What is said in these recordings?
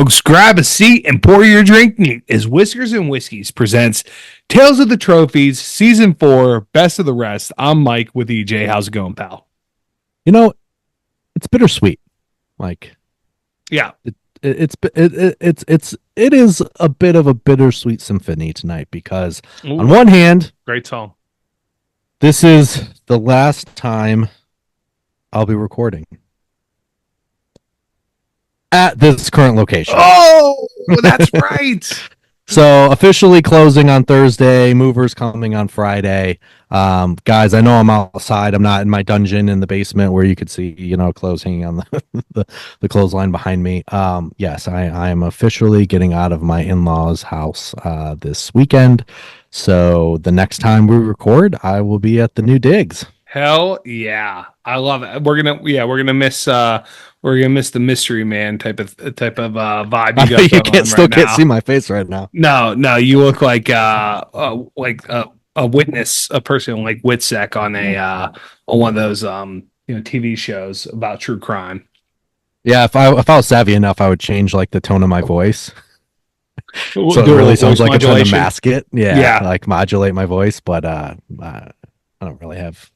folks. Grab a seat and pour your drink neat as Whiskers and Whiskeys presents Tales of the Trophies, Season 4, Best of the Rest. I'm Mike with EJ. How's it going, pal? You know, it's bittersweet. Like, yeah, it is a bit of a bittersweet symphony tonight because on one hand, great song. This is the last time I'll be recording at this current location. Oh, that's right. So officially closing on Thursday, movers coming on Friday. Guys, I know I'm outside. I'm not in my dungeon in the basement where you could see, clothes hanging on the clothesline behind me. Yes, I am officially getting out of my in-laws' house this weekend. So the next time we record, I will be at the new digs. Hell yeah. I love it. We're gonna miss the mystery man type of vibe. You can't see my face right now. No, you look like a witness, a person like Whitsec on one of those TV shows about true crime. Yeah, if I was savvy enough, I would change like the tone of my voice. So it really sounds like I'm trying to mask it. Yeah, like modulate my voice, but I don't really have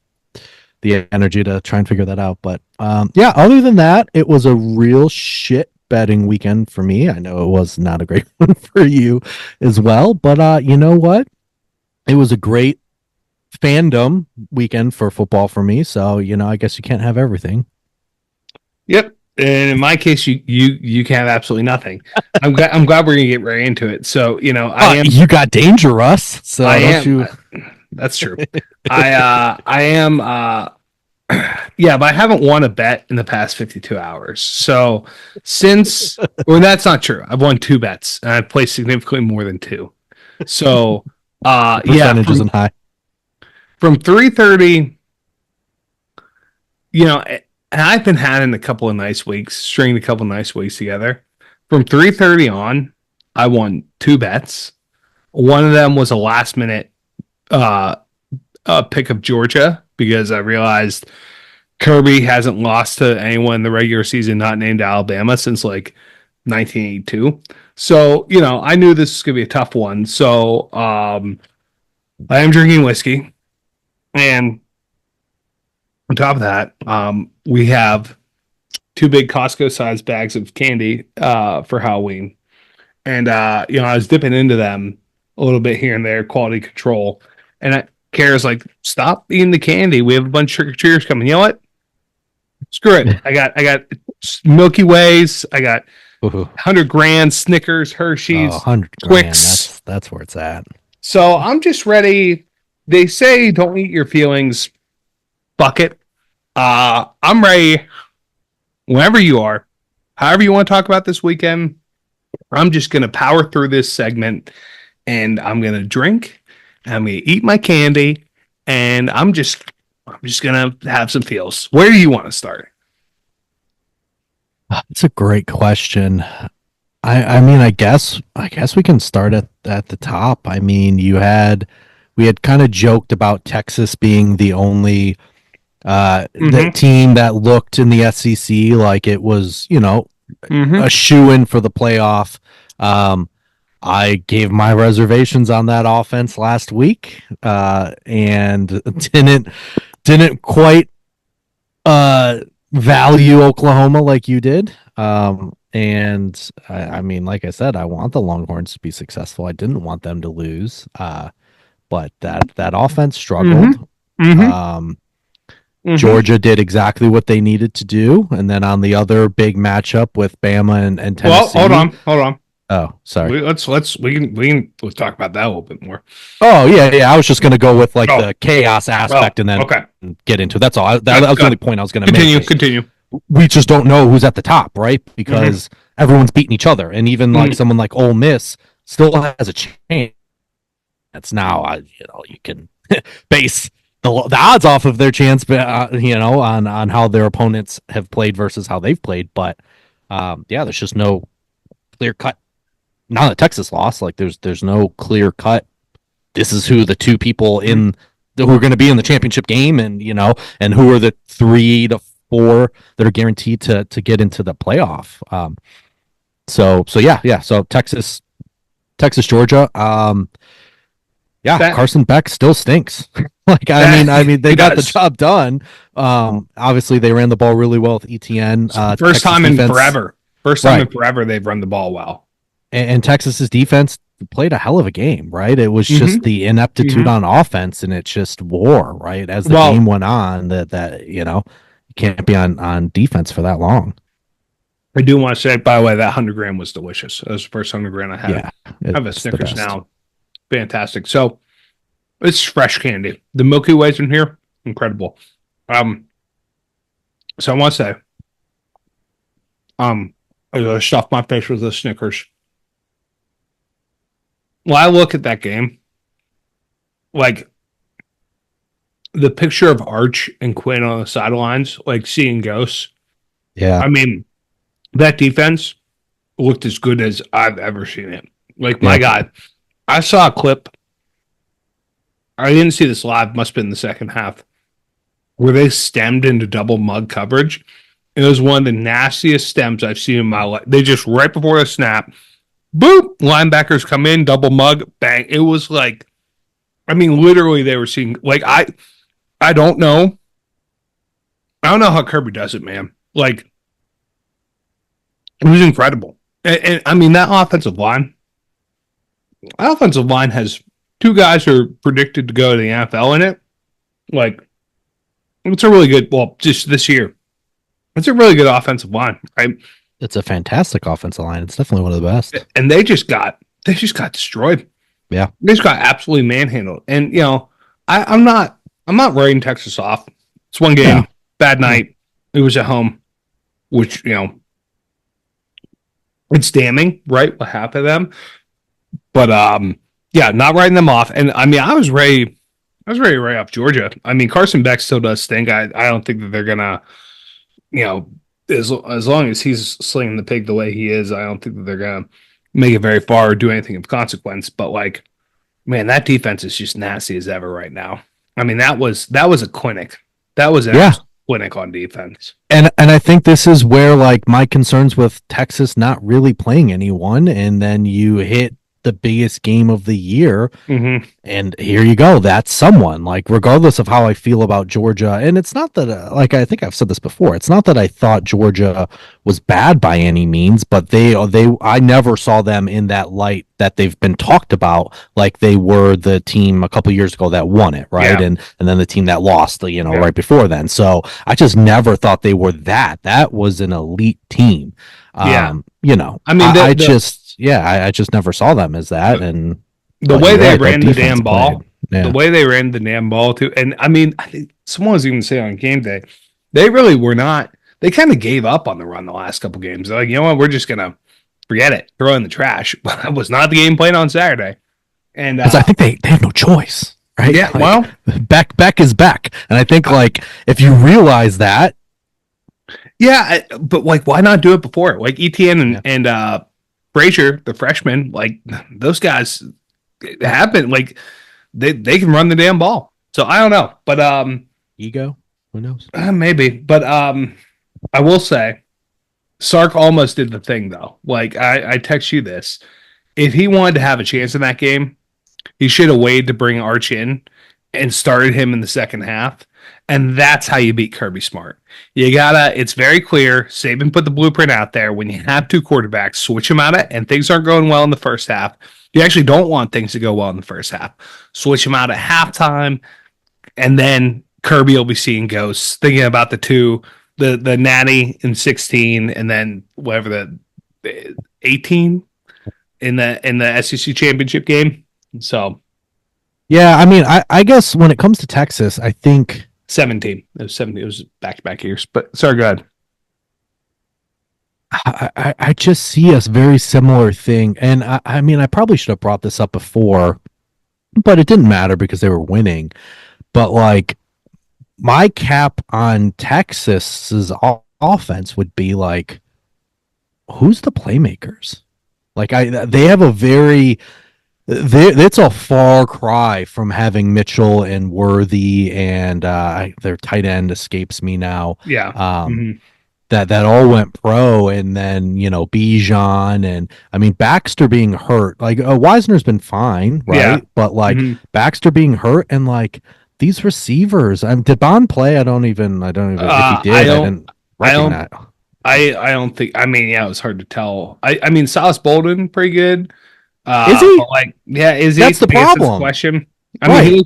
the energy to try and figure that out. But other than that, it was a real shit betting weekend for me. I know it was not a great one for you as well, but you know what? It was a great fandom weekend for football for me. So, I guess you can't have everything. Yep. And in my case, you can have absolutely nothing. I'm glad we're gonna get right into it. So, you got dangerous. So that's true. I am but I haven't won a bet in the past 52 hours. So that's not true. I've won 2 bets and I've placed significantly more than 2. So percentage isn't high. From 3:30, and I've been having a couple of nice weeks, stringing a couple of nice weeks together. From 3:30 on, I won 2 bets. One of them was a last minute pick of Georgia because I realized Kirby hasn't lost to anyone in the regular season not named Alabama since like 1982. So, I knew this was going to be a tough one. So, I am drinking whiskey. And on top of that, we have 2 big Costco-sized bags of candy for Halloween. And, I was dipping into them a little bit here and there, quality control. And Kara's like, stop eating the candy. We have a bunch of trick-or-treaters coming. You know what? Screw it. I got Milky Ways. I got 100 grand Snickers, Hershey's, 100 Twix. That's where it's at. So I'm just ready. They say don't eat your feelings. Bucket. I'm ready whenever you are. However you want to talk about this weekend, I'm just going to power through this segment and I'm going to drink. I'm going to eat my candy and I'm just going to have some feels. Where do you want to start? That's a great question. I mean, I guess we can start at the top. I mean, we had kind of joked about Texas being the only the team that looked in the SEC like it was, a shoo-in for the playoff. I gave my reservations on that offense last week, and didn't quite value Oklahoma like you did. And I mean, like I said, I want the Longhorns to be successful. I didn't want them to lose. But that offense struggled. Georgia did exactly what they needed to do, and then on the other big matchup with Bama and Tennessee. Well, hold on. Oh, sorry. Let's talk about that a little bit more. Oh yeah. I was just gonna go with the chaos aspect and then get into it. That's all. That was the only point I was gonna make. Continue. We just don't know who's at the top, right? Because everyone's beating each other, and even like someone like Ole Miss still has a chance. That's now, you can base the odds off of their chance, on how their opponents have played versus how they've played. But there's just no clear cut. Now that Texas lost, like there's no clear cut. This is who the 2 people who are going to be in the championship game, and who are the 3 to 4 that are guaranteed to get into the playoff. So yeah. So Texas, Georgia. Carson Beck still stinks. I mean, they got the job done. Obviously they ran the ball really well with ETN. First time in forever they've run the ball well. And Texas's defense played a hell of a game, right? It was just the ineptitude on offense, and it just wore, right? As the game went on, that you can't be on defense for that long. I do want to say, by the way, that 100 gram was delicious. That was the first 100 gram I had. Yeah, I have a Snickers now. Fantastic. So it's fresh candy. The Milky Way's in here, incredible. So I want to say, I stuffed my face with the Snickers. When I look at that game, like the picture of Arch and Quinn on the sidelines, like seeing ghosts. Yeah. I mean, that defense looked as good as I've ever seen it. Like, my God. I saw a clip. I didn't see this live. Must have been the second half, where they stemmed into double mug coverage. It was one of the nastiest stems I've seen in my life. They just, right before the snap, boop, linebackers come in, double mug, bang. It was like, I mean, literally they were seeing, like, I don't know. I don't know how Kirby does it, man. Like, it was incredible. And I mean, that offensive line has two guys who are predicted to go to the NFL in it. Like, it's a really good, well, just this year, it's a really good offensive line, right? It's a fantastic offensive line. It's definitely one of the best. And they just got destroyed. Yeah. They just got absolutely manhandled. And, I'm not writing Texas off. It's one game, bad night. It was at home, which, it's damning, right? What happened to them? But, not writing them off. And, I mean, I was ready to write off Georgia. I mean, Carson Beck still does stink. I don't think that they're going to, as long as he's slinging the pig the way he is, I don't think that they're going to make it very far or do anything of consequence. But, like, man, that defense is just nasty as ever right now. I mean, that was a clinic. That was a clinic on defense. And I think this is where, like, my concerns with Texas not really playing anyone, and then you hit the biggest game of the year, and here you go. That's someone. Like, regardless of how I feel about Georgia, and it's not that, like, I think I've said this before, it's not that I thought Georgia was bad by any means, but I never saw them in that light that they've been talked about, like they were the team a couple years ago that won it, right? And then the team that lost, right before then. So I just never thought they were that. That was an elite team. I mean, I just never saw them as that. And the way they ran the damn ball, too. And I mean, I think someone was even saying on game day, they really were not. They kind of gave up on the run the last couple games. They're like, you know what, we're just gonna forget it, throw it in the trash. But that was not the game plan on Saturday. And I think they have no choice, right? Yeah, like, Beck is back, and I think like if you realize that. Yeah, but like, why not do it before? Like ETN and Frazier, the freshman, like those guys have been like they can run the damn ball. So I don't know, but ego, who knows? Maybe, but I will say, Sark almost did the thing though. Like I text you this: if he wanted to have a chance in that game, he should have waited to bring Arch in and started him in the second half. And that's how you beat Kirby Smart. It's very clear. Saban put the blueprint out there. When you have two quarterbacks, switch them out and things aren't going well in the first half. You actually don't want things to go well in the first half. Switch them out at halftime, and then Kirby will be seeing ghosts, thinking about the natty in 16, and then whatever the 18 in the SEC championship game. So, yeah, I mean, I guess when it comes to Texas, I think 17. It was 17. It was back-to-back years. But sorry, go ahead. I just see a very similar thing. And I mean, I probably should have brought this up before, but it didn't matter because they were winning. But like, my cap on Texas's offense would be like, who's the playmakers? Like, they have a very... It's a far cry from having Mitchell and Worthy, and their tight end escapes me now. Yeah. that all went pro, and then Bijan, and I mean Baxter being hurt. Like Wisner's been fine, right? Yeah. But like Baxter being hurt, and like these receivers. Did Bond play? I don't even. If he did, I didn't recognize. I don't think. I mean, yeah, it was hard to tell. I mean, Sauce Bolden pretty good. Is he? Like, yeah, is he? That's the problem. That's the question. I mean,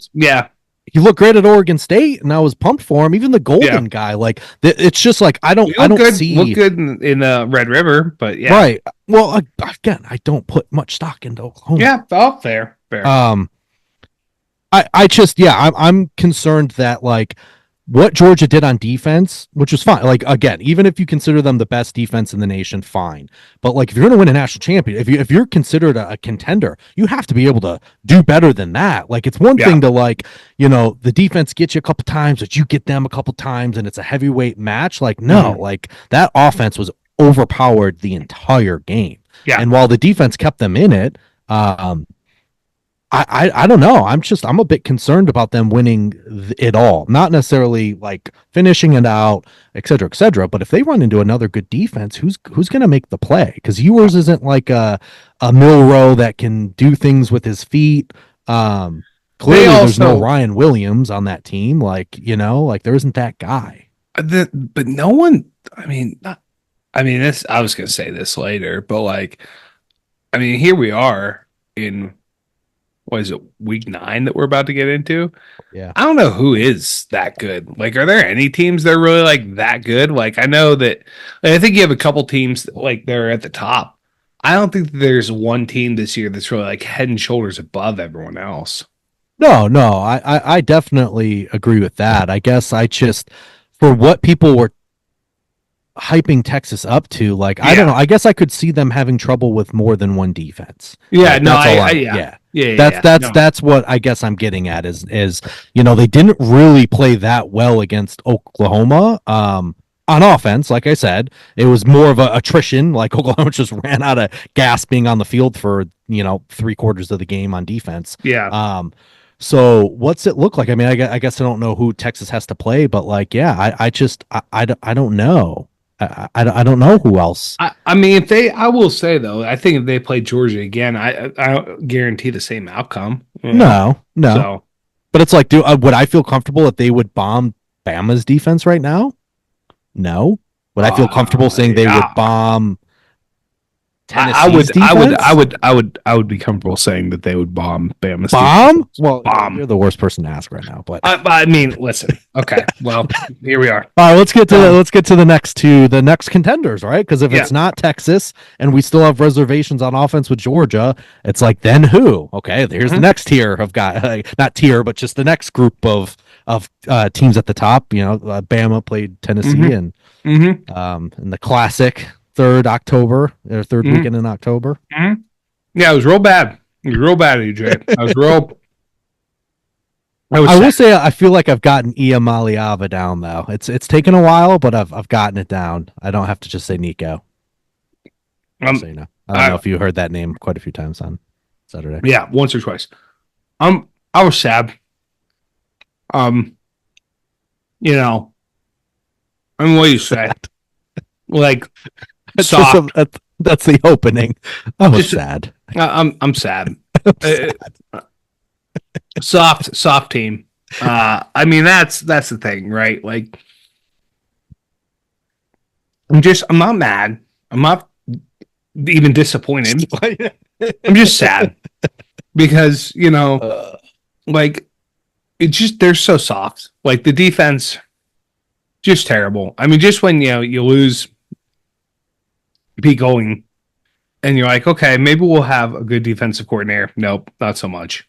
he looked great at Oregon State, and I was pumped for him. Even the Golden guy, like it's just like I don't see look good in Red River, but yeah, right. Well, again, I don't put much stock into Oklahoma. Yeah, fair. I'm concerned that like what Georgia did on defense, which was fine. Like again, even if you consider them the best defense in the nation, fine. But like if you're going to win a national champion, if you're considered a contender, you have to be able to do better than that. Like it's one thing to like the defense gets you a couple times, but you get them a couple times, and it's a heavyweight match. Like no, like that offense was overpowered the entire game. Yeah, and while the defense kept them in it, I don't know. I'm a bit concerned about them winning it all. Not necessarily like finishing it out, et cetera, but if they run into another good defense, who's going to make the play? Because Ewers isn't like a Milroe that can do things with his feet. Clearly there's no Ryan Williams on that team. Like, there isn't that guy. But no one, this, I was going to say this later, but like, I mean, here we are in, what is it, week 9 that we're about to get into? Yeah. I don't know who is that good. Like, are there any teams that are really like that good? Like, I know that, I think you have a couple teams that, like, they're at the top. I don't think there's one team this year that's really like head and shoulders above everyone else. No, I definitely agree with that. I guess I just, for what people were hyping Texas up to, like, I don't know. I guess I could see them having trouble with more than one defense. Yeah, that's what I guess I'm getting at is they didn't really play that well against Oklahoma. On offense, like I said, it was more of a attrition. Like Oklahoma just ran out of gas being on the field for 3/4 of the game on defense. Yeah. So what's it look like? I mean, I guess I don't know who Texas has to play, but like, yeah, I don't know. I don't know who else. I mean, I will say though, I think if they play Georgia again, I don't guarantee the same outcome. No. So, but it's like, would I feel comfortable if they would bomb Bama's defense right now? No. Would I feel comfortable saying they would bomb Tennessee's defense? I would be comfortable saying that they would bomb Bama's bomb. Defense. Well, you're the worst person to ask right now, but I mean, listen. Okay, well, here we are. All right, let's get to the next contenders, right? Because if it's not Texas and we still have reservations on offense with Georgia, it's like then who? Okay, here's the next tier of guys, not tier, but just the next group of teams at the top. Bama played Tennessee and in the classic. Third weekend in October. Mm-hmm. Yeah, it was real bad. It was real bad, EJ. I will say I feel like I've gotten Ia Maliava down though. It's taken a while, but I've gotten it down. I don't have to just say Nico. So you know. I don't know if you heard that name quite a few times on Saturday. Yeah, once or twice. I was sad. I mean, what do you say? Like, soft. That's the opening. I was sad. I'm sad. Soft team. I mean, that's the thing, right? Like, I'm not mad. I'm not even disappointed. I'm just sad because like it's just they're so soft. Like the defense, just terrible. I mean, just when you lose Pete Golding, and you're like, okay, maybe we'll have a good defensive coordinator. Nope, not so much.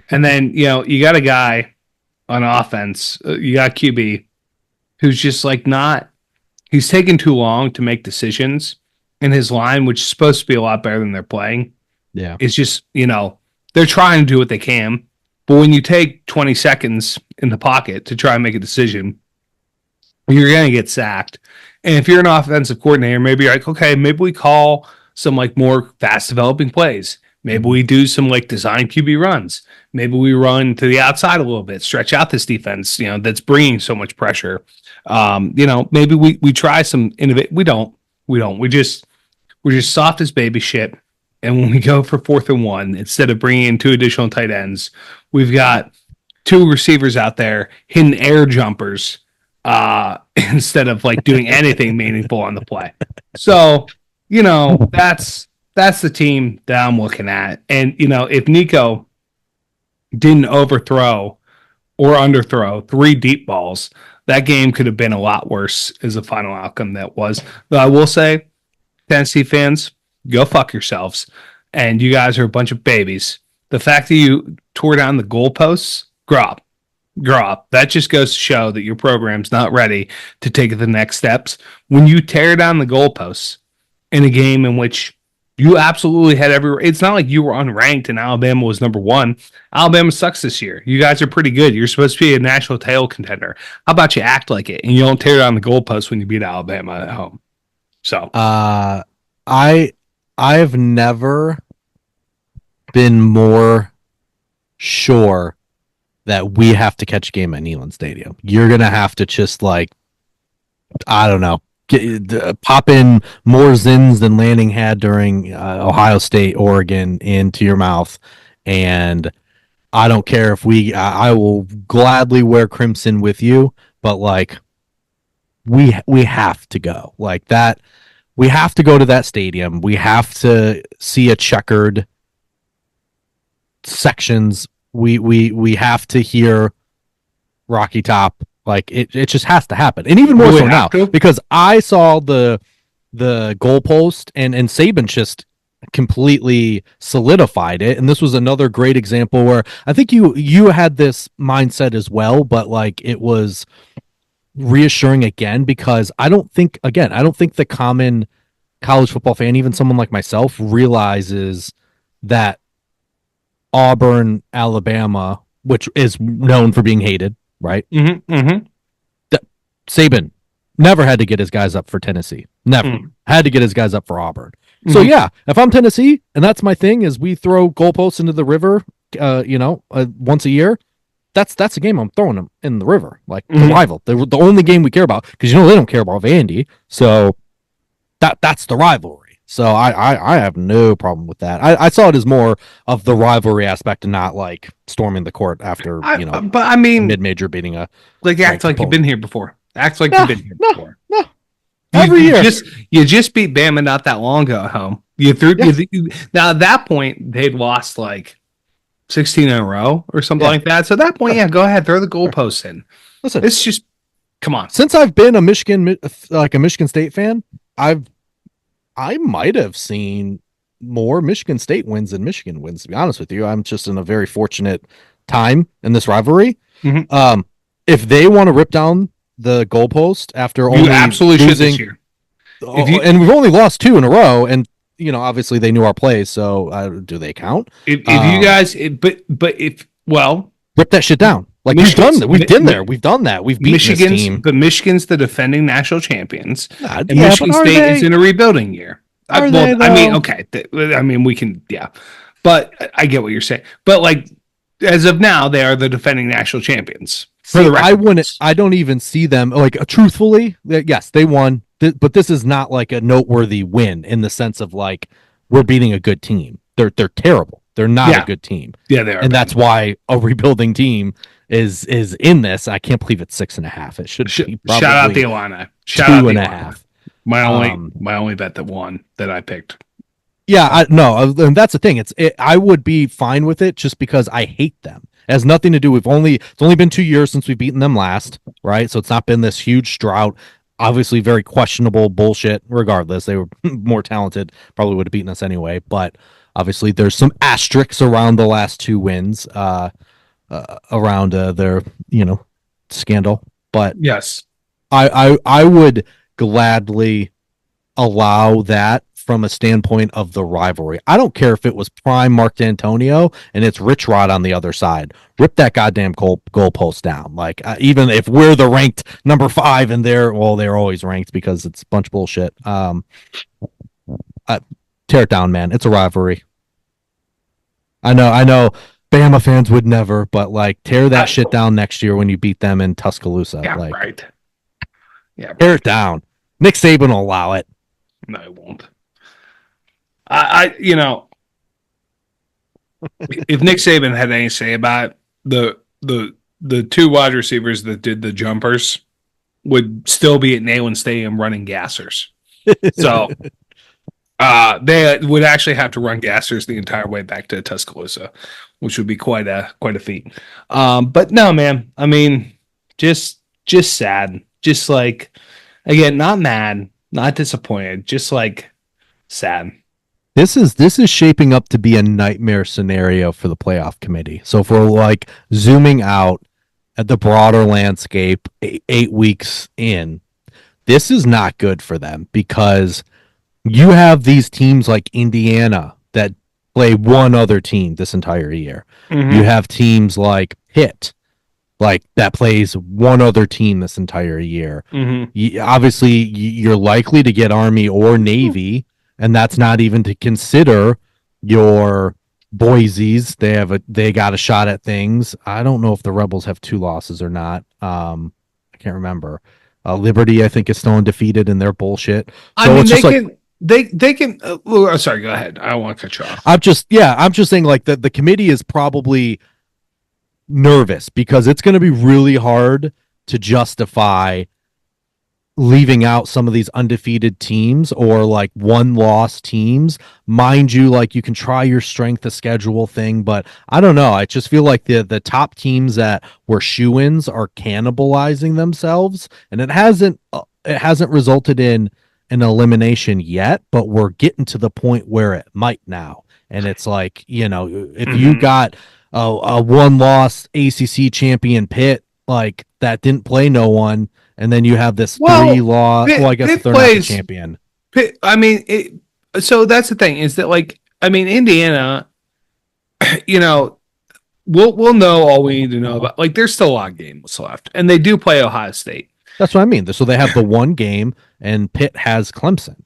And then you got a guy on offense, you got QB, who's just like not. He's taking too long to make decisions, and his line, which is supposed to be a lot better than they're playing, it's just they're trying to do what they can, but when you take 20 seconds in the pocket to try and make a decision, you're gonna get sacked. And if you're an offensive coordinator, maybe you're like, okay, maybe we call some like more fast developing plays. Maybe we do some like design QB runs. Maybe we run to the outside a little bit, stretch out this defense, that's bringing so much pressure. Maybe we try some innovate. We don't. We're just soft as baby shit. And when we go for 4th and 1, instead of bringing in 2 additional tight ends, we've got 2 receivers out there hitting air jumpers instead of like doing anything meaningful on the play. So, that's the team that I'm looking at. And, if Nico didn't overthrow or underthrow 3 deep balls, that game could have been a lot worse as a final outcome that was. But I will say, Tennessee fans, go fuck yourselves. And you guys are a bunch of babies. The fact that you tore down the goalposts, grow up. That just goes to show that your program's not ready to take the next steps. When you tear down the goalposts in a game in which you absolutely had it's not like you were unranked and Alabama was number 1. Alabama sucks this year. You guys are pretty good. You're supposed to be a national title contender. How about you act like it and you don't tear down the goalposts when you beat Alabama at home? So, I've never been more sure that we have to catch a game at Neyland Stadium. You're going to have to just I don't know, pop in more zins than Lanning had during Ohio State, Oregon into your mouth. And I don't care if I will gladly wear crimson with you, but we have to go like that. We have to go to that stadium. We have to see a checkered sections. We have to hear Rocky Top. It just has to happen. And even more so now, because I saw the goalpost and Saban just completely solidified it. And this was another great example where I think you had this mindset as well, but it was reassuring again, because I don't think the common college football fan, even someone like myself, realizes that Auburn, Alabama, which is known for being hated, right? Saban never had to get his guys up for Tennessee. Never had to get his guys up for Auburn. So yeah, if I'm Tennessee and that's my thing, is we throw goalposts into the river, once a year. That's a game I'm throwing them in the river, the rival. The only game we care about, because they don't care about Vandy. So that's the rivalry. So I have no problem with that. I saw it as more of the rivalry aspect and not storming the court after But I mean, mid-major beating a act like you've been here before. Act like you've been here before. No. Every year. You just beat Bama not that long ago at home. Now at that point they'd lost 16 in a row or something like that. So at that point, go ahead, throw the goalposts in. Listen, it's just come on. Since I've been a Michigan State fan, I might have seen more Michigan State wins than Michigan wins. To be honest with you, I'm just in a very fortunate time in this rivalry. If they want to rip down the goalpost after only absolutely losing, should this year. And we've only lost 2 in a row, and obviously they knew our plays, so do they count? If you guys, rip that shit down. We've done that. We've done that. We've beaten this team. But Michigan's the defending national champions, and Michigan State is in a rebuilding year. I mean, okay. We can, but I get what you're saying. But as of now, they are the defending national champions. I don't even see them truthfully. Yes, they won, but this is not a noteworthy win in the sense of we're beating a good team. They're terrible. They're not a good team. Yeah, they are. And that's why a rebuilding team is in this. I can't believe it's 6.5. It should be probably shout out the Illini. Shout 2.5. My only bet that won that I picked. Yeah, and that's the thing. I would be fine with it just because I hate them. It has nothing to do. It's only been 2 years since we've beaten them last, right? So it's not been this huge drought. Obviously, very questionable bullshit. Regardless, they were more talented. Probably would have beaten us anyway. But obviously, there's some asterisks around the last 2 wins, around their scandal. But yes, I would gladly allow that from a standpoint of the rivalry. I don't care if it was prime Mark D'Antonio and it's Rich Rod on the other side. Rip that goddamn goalpost down. Even if we're the ranked number 5 and they're always ranked because it's a bunch of bullshit. Tear it down, man. It's a rivalry. I know. Bama fans would never, but like tear that shit down next year when you beat them in Tuscaloosa. Yeah, like, right. Yeah, tear it down. Nick Saban will allow it. No, it won't. I you know, if Nick Saban had any say about it, the two wide receivers that did the jumpers would still be at Neyland Stadium running gassers. So they would actually have to run gassers the entire way back to Tuscaloosa, which would be quite a feat. But no, man. I mean, just sad. Just like, again, not mad, not disappointed. Just like sad. This is shaping up to be a nightmare scenario for the playoff committee. So if we're like zooming out at the broader landscape 8 weeks in, this is not good for them because you have these teams like Indiana that play one other team this entire year. Mm-hmm. You have teams like Pitt, like that plays one other team this entire year. Mm-hmm. Obviously, you're likely to get Army or Navy, and that's not even to consider your Boise's. They got a shot at things. I don't know if the Rebels have 2 losses or not. I can't remember. Liberty, I think, is still undefeated in their bullshit. So I mean, they can. Sorry, go ahead. I don't want to cut you off. I'm just saying, like the committee is probably nervous because it's going to be really hard to justify leaving out some of these undefeated teams or like 1-loss teams. Mind you, like you can try your strength of schedule thing, but I don't know. I just feel like the top teams that were shoo-ins are cannibalizing themselves, and it hasn't resulted in an elimination yet, but we're getting to the point where it might now. And it's like, if you got a 1-loss ACC champion Pitt, like that didn't play no one, and then you have this 3-loss. I guess Pitt they're not the champion. Pitt, I mean, so that's the thing is that, like, I mean, Indiana, we'll know all we need to know about. Like, there's still a lot of games left, and they do play Ohio State. That's what I mean. So they have the one game, and Pitt has Clemson.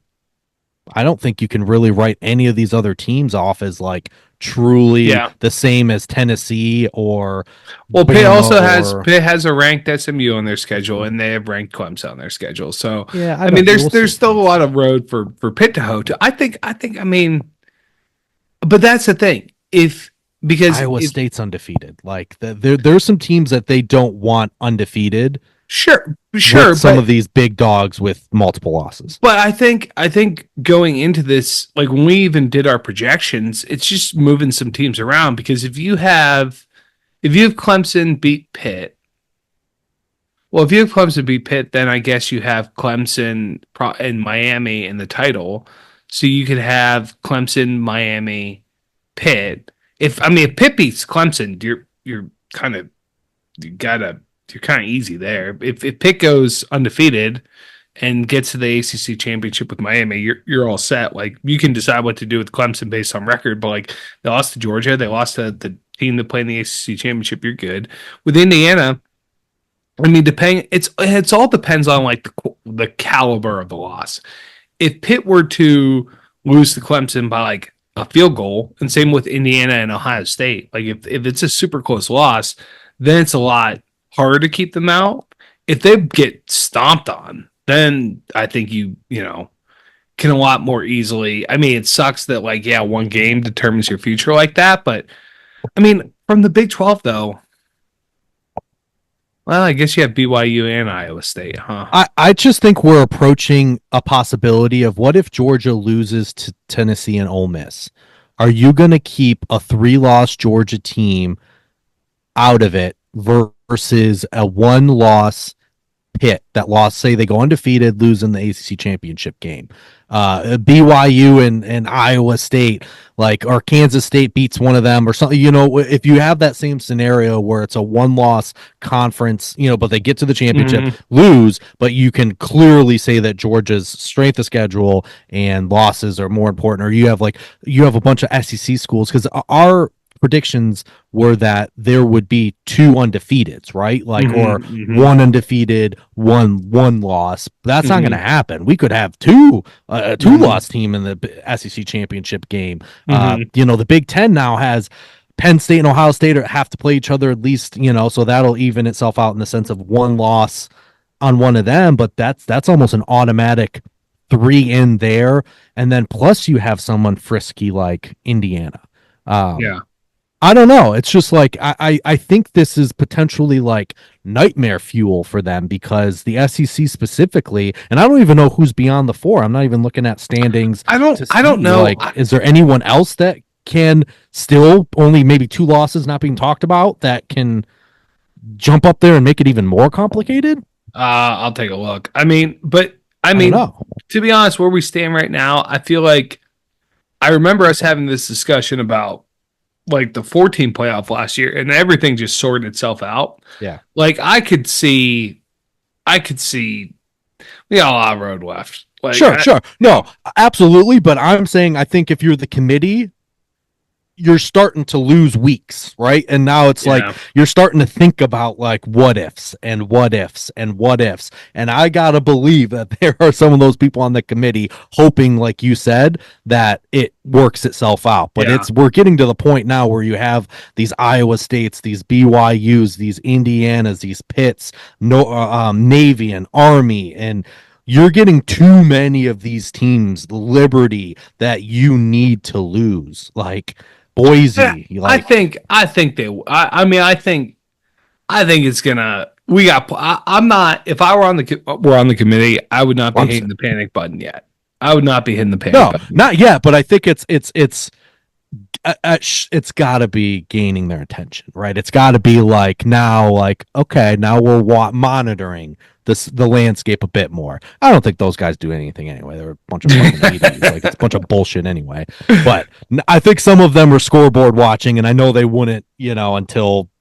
I don't think you can really write any of these other teams off as like truly the same as Tennessee or. Well, Pitt also has a ranked SMU on their schedule, and they have ranked Clemson on their schedule. So I mean, there's still a lot of road for Pitt to hoe to. I think. I mean, but that's the thing. Because Iowa State's undefeated, like there's some teams that they don't want undefeated. Sure. Some of these big dogs with multiple losses. But I think going into this, like when we even did our projections, it's just moving some teams around because if you have Clemson beat Pitt, then I guess you have Clemson and Miami in the title. So you could have Clemson, Miami, Pitt. If Pitt beats Clemson, you're kind of easy there. If Pitt goes undefeated and gets to the ACC championship with Miami, you're all set. Like you can decide what to do with Clemson based on record, but like they lost to Georgia, they lost to the team that played in the ACC championship. You're good with Indiana. I mean, it's all depends on like the caliber of the loss. If Pitt were to lose to Clemson by like a field goal, and same with Indiana and Ohio State, like if it's a super close loss, then it's a lot harder to keep them out. If they get stomped on, then I think you can a lot more easily. I mean, it sucks that one game determines your future like that, but I mean, from the Big 12 though, well, I guess you have BYU and Iowa State, huh? I just think we're approaching a possibility of what if Georgia loses to Tennessee and Ole Miss? Are you going to keep a 3-loss Georgia team out of it versus a 1-loss Pitt that lost, say they go undefeated, lose in the ACC championship game? BYU and Iowa State, or Kansas State beats one of them or something. If you have that same scenario where it's a 1-loss conference, but they get to the championship, lose, but you can clearly say that Georgia's strength of schedule and losses are more important, or you have a bunch of SEC schools, because our predictions were that there would be 2 undefeateds, right? Like, or 1 undefeated, one loss. That's not going to happen. We could have two loss team in the SEC championship game. The Big Ten now has Penn State and Ohio State have to play each other at least, so that'll even itself out in the sense of 1 loss on one of them. But that's almost an automatic 3 in there, and then plus you have someone frisky like Indiana. I don't know. It's just like I think this is potentially like nightmare fuel for them because the SEC specifically, and I don't even know who's beyond the 4. I'm not even looking at standings. I don't know. Like, is there anyone else that can still only maybe 2 losses not being talked about that can jump up there and make it even more complicated? I'll take a look. I mean, to be honest, where we stand right now, I feel like I remember us having this discussion about like the 14 playoff last year, and everything just sorted itself out. Yeah. Like I could see we got a lot of road left. Like, sure. No, absolutely. But I'm saying, I think if you're the committee, you're starting to lose weeks, right? And now it's like you're starting to think about like what ifs and what ifs and what ifs. And I gotta believe that there are some of those people on the committee hoping, like you said, that it works itself out. But we're getting to the point now where you have these Iowa States, these BYUs, these Indianas, these Pitts, Navy and Army, and you're getting too many of these teams, Liberty, that you need to lose. Like Boise. I think it's gonna. I'm not. If I were on the committee, I would not be hitting the panic button yet. I would not be hitting the panic button. Not yet. But I think it's got to be gaining their attention, right? It's got to be like now, like okay, now we're monitoring the landscape a bit more. I don't think those guys do anything anyway. They're a bunch of fucking idiots. Like it's a bunch of bullshit anyway. But I think some of them are scoreboard watching, and I know they wouldn't, until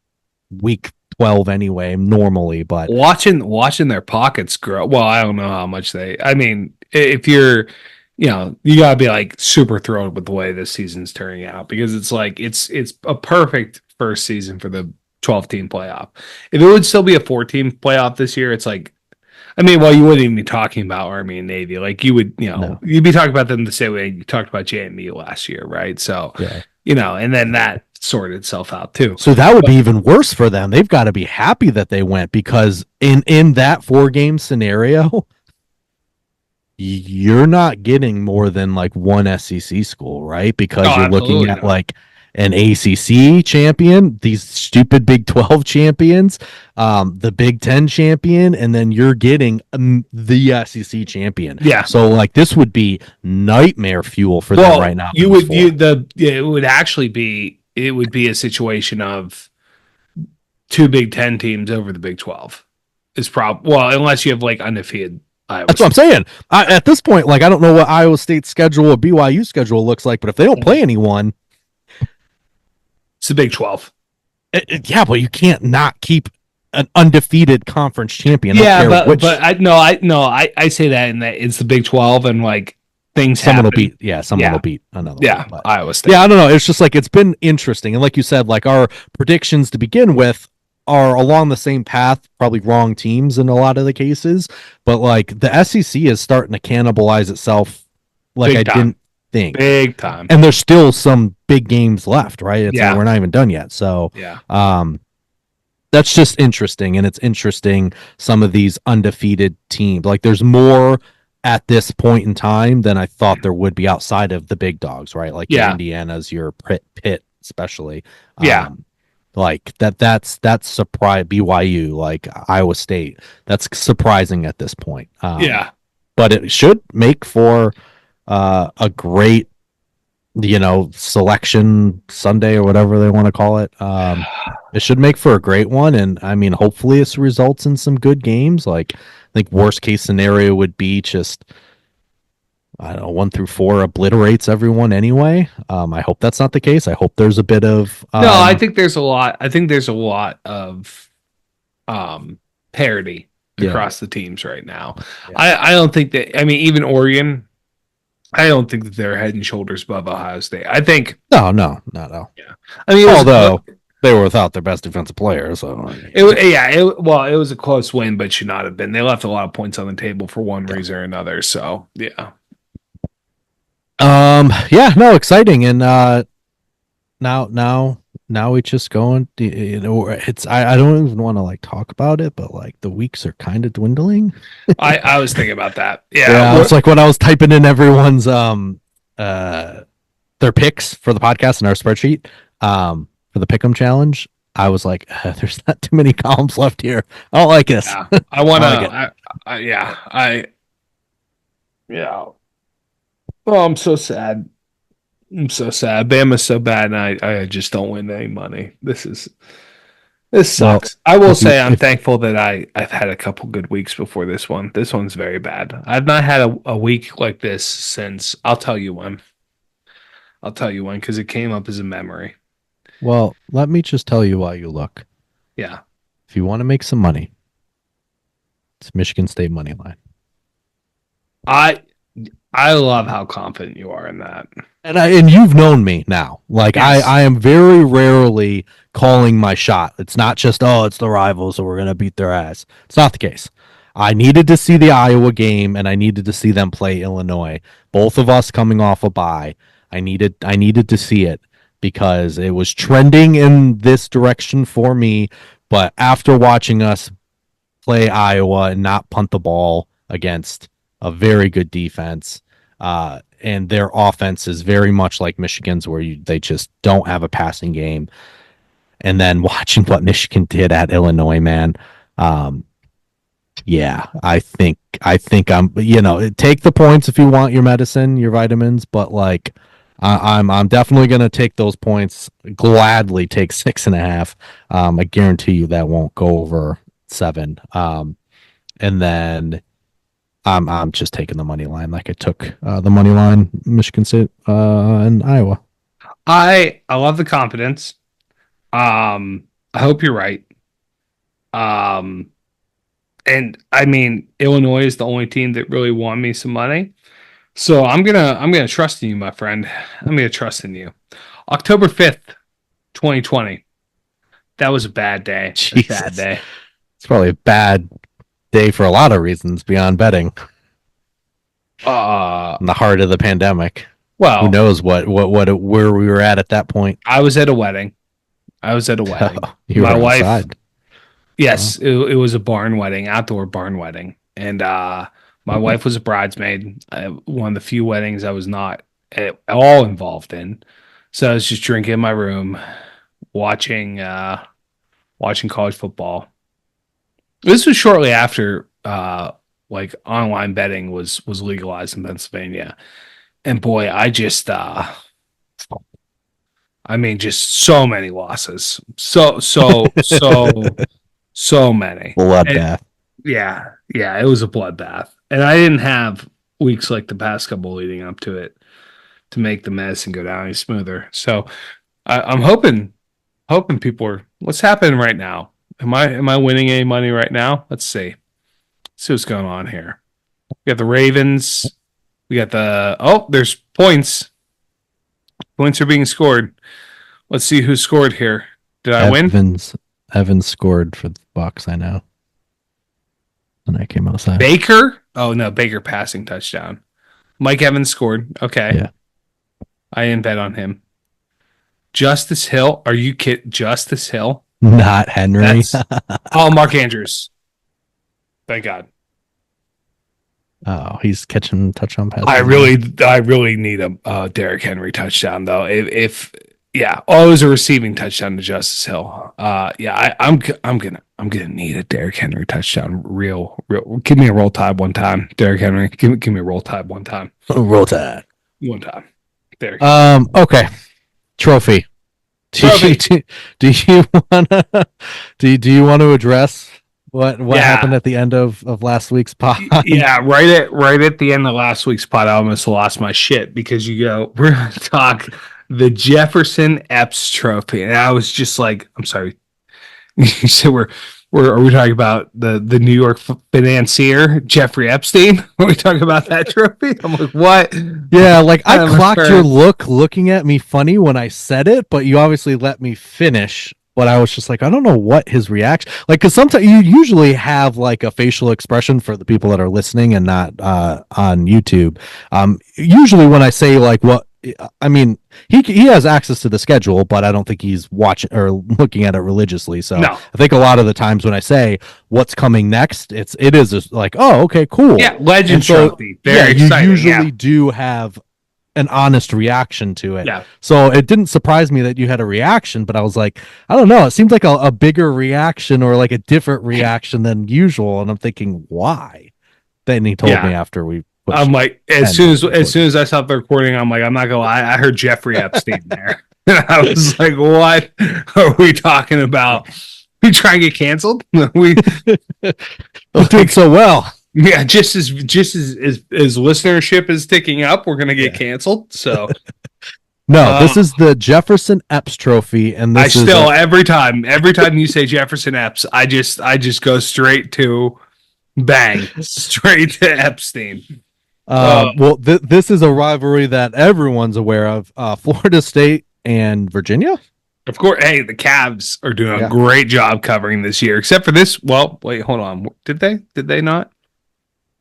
week 12 anyway, normally. But watching their pockets grow. Well, I don't know how much they. I mean, if you're, you gotta be like super thrilled with the way this season's turning out because it's like it's a perfect first season for the 12-team playoff. If it would still be a 4-team playoff this year, it's like, I mean, well, you wouldn't even be talking about Army and Navy. Like you would, you'd be talking about them the same way you talked about JMU last year, right? So, and then that sorted itself out too. So that would be even worse for them. They've got to be happy that they went because in that 4-game scenario, you're not getting more than like one SEC school, right? Because you're looking at like an ACC champion, these stupid Big 12 champions, the Big 10 champion, and then you're getting the SEC champion. Yeah. So like this would be nightmare fuel for them right now. It would be a situation of 2 Big 10 teams over the Big 12. Unless you have like undefeated. That's what I'm saying. At this point, like I don't know what Iowa State's schedule or BYU schedule looks like, but if they don't play anyone, it's the Big 12. Yeah, but you can't not keep an undefeated conference champion. I say that in that it's the Big 12 and like things someone happen. will beat another. Yeah, one, Iowa State. Yeah, I don't know. It's just like it's been interesting, and like you said, like our predictions to begin with are along the same path. Probably wrong teams in a lot of the cases, but like the SEC is starting to cannibalize itself. Like I didn't think big time, and there's still some big games left, right? Like we're not even done yet. So that's just interesting, and it's interesting some of these undefeated teams. Like there's more at this point in time than I thought there would be outside of the big dogs, right? Like Indiana's, your Pitt, especially. Like that's surprise. BYU, like Iowa State, that's surprising at this point. But it should make for a great, selection Sunday or whatever they want to call it. It should make for a great one, and I mean, hopefully, it results in some good games. Like, I think worst case scenario would be just, I don't know, 1 through 4 obliterates everyone anyway. I hope that's not the case. I hope there's a bit of no. I think there's a lot. I think there's a lot of parity across the teams right now. I don't think that. I mean, even Oregon. I don't think that they're head and shoulders above Ohio State. I think no, not at all. Yeah, I mean, although they were without their best defensive player, so it was a close win, but should not have been. They left a lot of points on the table for one reason or another. So yeah, no, exciting, and now we just going. It's I don't even want to like talk about it, but like the weeks are kind of dwindling. I was thinking about that. Yeah, it's like when I was typing in everyone's their picks for the podcast in our spreadsheet for the Pick'em challenge. I was like, there's not too many columns left here. I don't like this. Yeah, I want to. Yeah. Oh, I'm so sad. Bama's so bad, and I just don't win any money. This sucks. Well, I will say I'm thankful that I've had a couple good weeks before this one. This one's very bad. I've not had a week like this since. I'll tell you when, because it came up as a memory. Well, let me just tell you while you look. Yeah. If you want to make some money, it's Michigan State money line. I love how confident you are in that. And you've known me now. Like yes. I am very rarely calling my shot. It's not just, it's the rivals, so we're going to beat their ass. It's not the case. I needed to see the Iowa game, and I needed to see them play Illinois. Both of us coming off a bye. I needed to see it because it was trending in this direction for me. But after watching us play Iowa and not punt the ball against a very good defense, and their offense is very much like Michigan's, where they just don't have a passing game. And then watching what Michigan did at Illinois, man. Yeah, I think I'm, take the points if you want your medicine, your vitamins, but like I'm definitely going to take those points, gladly take 6.5. I guarantee you that won't go over 7. And then I'm just taking the money line, like I took the money line, Michigan State and Iowa. I love the confidence. I hope you're right. And I mean, Illinois is the only team that really won me some money, so I'm gonna trust in you, my friend. I'm gonna trust in you. October 5th, 2020. That was a bad day. A bad day. It's probably a bad day for a lot of reasons beyond betting. In the heart of the pandemic. Well, who knows where we were at that point? I was at a wedding. My wife. Outside. Yes, it was a barn wedding, outdoor barn wedding, and my wife was a bridesmaid. One of the few weddings I was not at all involved in. So I was just drinking in my room, watching college football. This was shortly after like online betting was legalized in Pennsylvania. And boy, I just just so many losses. So many. Bloodbath. Yeah, it was a bloodbath. And I didn't have weeks like the past couple leading up to it to make the medicine go down any smoother. So I'm hoping people are, what's happening right now? Am I winning any money right now? Let's see what's going on here. We got the Ravens. We got there's points. Points are being scored. Let's see who scored here. Did I win? Evans scored for the Bucs, I know. And I came outside. Baker? Oh no, Baker passing touchdown. Mike Evans scored. Okay. Yeah. I didn't bet on him. Justice Hill? Are you kidding? Justice Hill? Not Henry. Mark Andrews. Thank God. Oh, he's catching touchdown passes. I really need a Derrick Henry touchdown though. If it was a receiving touchdown to Justice Hill. I'm gonna need a Derrick Henry touchdown. Real. Give me a roll tide one time, Derrick Henry. Give me a roll tide one time. Roll tide one time. Derrick. Okay. Trophy. Do you want to address what happened at the end of last week's pod? Yeah, right at the end of last week's pod, I almost lost my shit because we're gonna talk the Jefferson Eppes Trophy, and I was just like, I'm sorry. You said we're Or are we talking about the New York financier, Jeffrey Epstein? Are we talking about that trophy? I'm like, what? Yeah, like I clocked your looking at me funny when I said it, but you obviously let me finish. But I was just like, I don't know what his reaction, like, because sometimes you usually have like a facial expression for the people that are listening and not on YouTube. Usually when I say like what, I mean, he has access to the schedule, but I don't think he's watching or looking at it religiously. So no. I think a lot of the times when I say what's coming next, it is just like, oh, okay, cool. Yeah, legend trophy. Very exciting. You usually do have an honest reaction to it. Yeah. So it didn't surprise me that you had a reaction, but I was like, I don't know. It seems like a bigger reaction or like a different reaction than usual. And I'm thinking, why? Then he told me after we. I'm like, as soon as I stopped the recording, I'm like, I'm not gonna lie, I heard Jeffrey Epstein there. And I was like, what are we talking about? We try and get canceled? We doing so well. Yeah, just as listenership is ticking up, we're gonna get canceled. So no, this is the Jefferson Eppes Trophy, and this every time you say Jefferson Eppes, I just go straight to bang, straight to Epstein. Well, this is a rivalry that everyone's aware of. Florida State and Virginia. Of course. Hey, the Cavs are doing a great job covering this year, except for this. Well, wait, hold on. Did they not?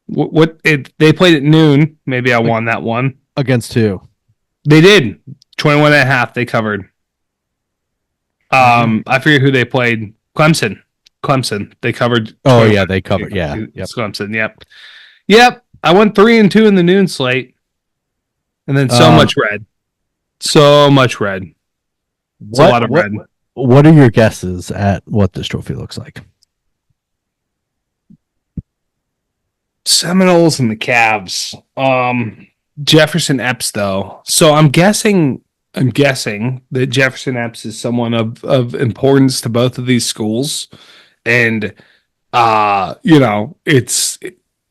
They played at noon. Maybe I won that one. Against who? They did. 21.5. They covered. I forget who they played. Clemson. They covered. Oh yeah, they covered. Yeah. Yep. Clemson. Yep. I went 3-2 in the noon slate, and then so much red. It's a lot of red. What are your guesses at what this trophy looks like? Seminoles and the Cavs. Jefferson Eppes, though. So I'm guessing that Jefferson Eppes is someone of importance to both of these schools, and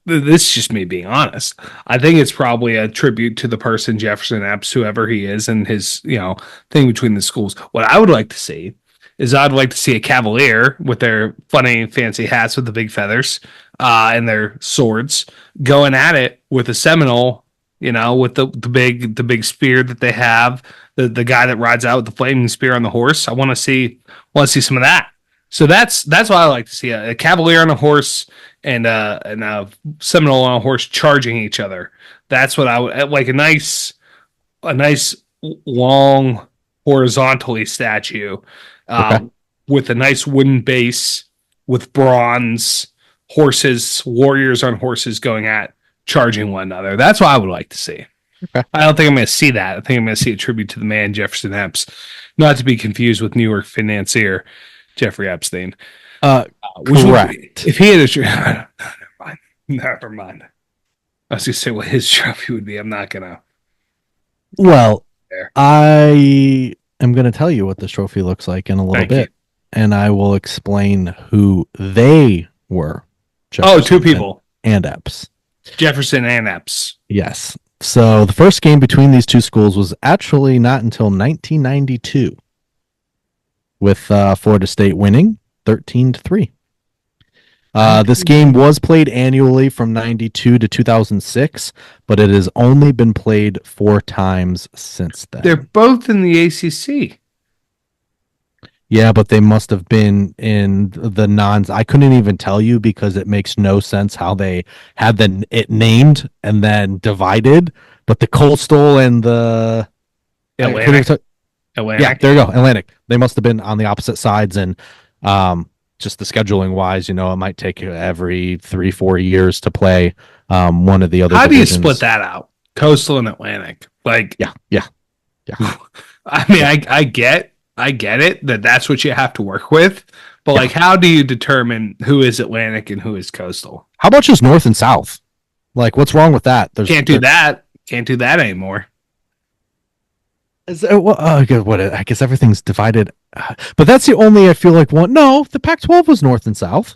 this is just me being honest. I think it's probably a tribute to the person Jefferson Eppes, whoever he is, and his, thing between the schools. What I would like to see is I'd like to see a Cavalier with their funny, fancy hats with the big feathers and their swords going at it with a Seminole, with the big spear that they have, the guy that rides out with the flaming spear on the horse. I want to see some of that. So that's what I like to see: a Cavalier on a horse and a Seminole on a horse charging each other. That's what I would like. A nice long horizontally statue with a nice wooden base with bronze horses, warriors on horses going at charging one another. That's what I would like to see. Okay. I don't think I'm going to see that. I think I'm going to see a tribute to the man Jefferson Eppes, not to be confused with New York financier Jeffrey Epstein. Correct. If he had a never mind. I was going to say what his trophy would be. I'm not going to. Well, I am going to tell you what this trophy looks like in a little bit, and I will explain who they were. Jefferson two people. And Eppes. Jefferson and Eppes. Yes. So the first game between these two schools was actually not until 1992, with Florida State winning 13-3. This game was played annually from 92 to 2006, but it has only been played 4 times since then. They're both in the ACC. Yeah, but they must have been in the nons. I couldn't even tell you because it makes no sense how they had it named and then divided. But the Coastal and the Atlantic. Yeah, there you go. Atlantic. They must have been on the opposite sides, and just the scheduling wise, it might take every 3-4 years to play one of the other. How divisions. Do you split that out? Coastal and Atlantic. Like, yeah. I mean, I get it that's what you have to work with, but like, how do you determine who is Atlantic and who is Coastal? How about just North and South? Like, what's wrong with that? Can't do that anymore. I guess everything's divided, but that's the only. I feel like one. No, the Pac-12 was North and South.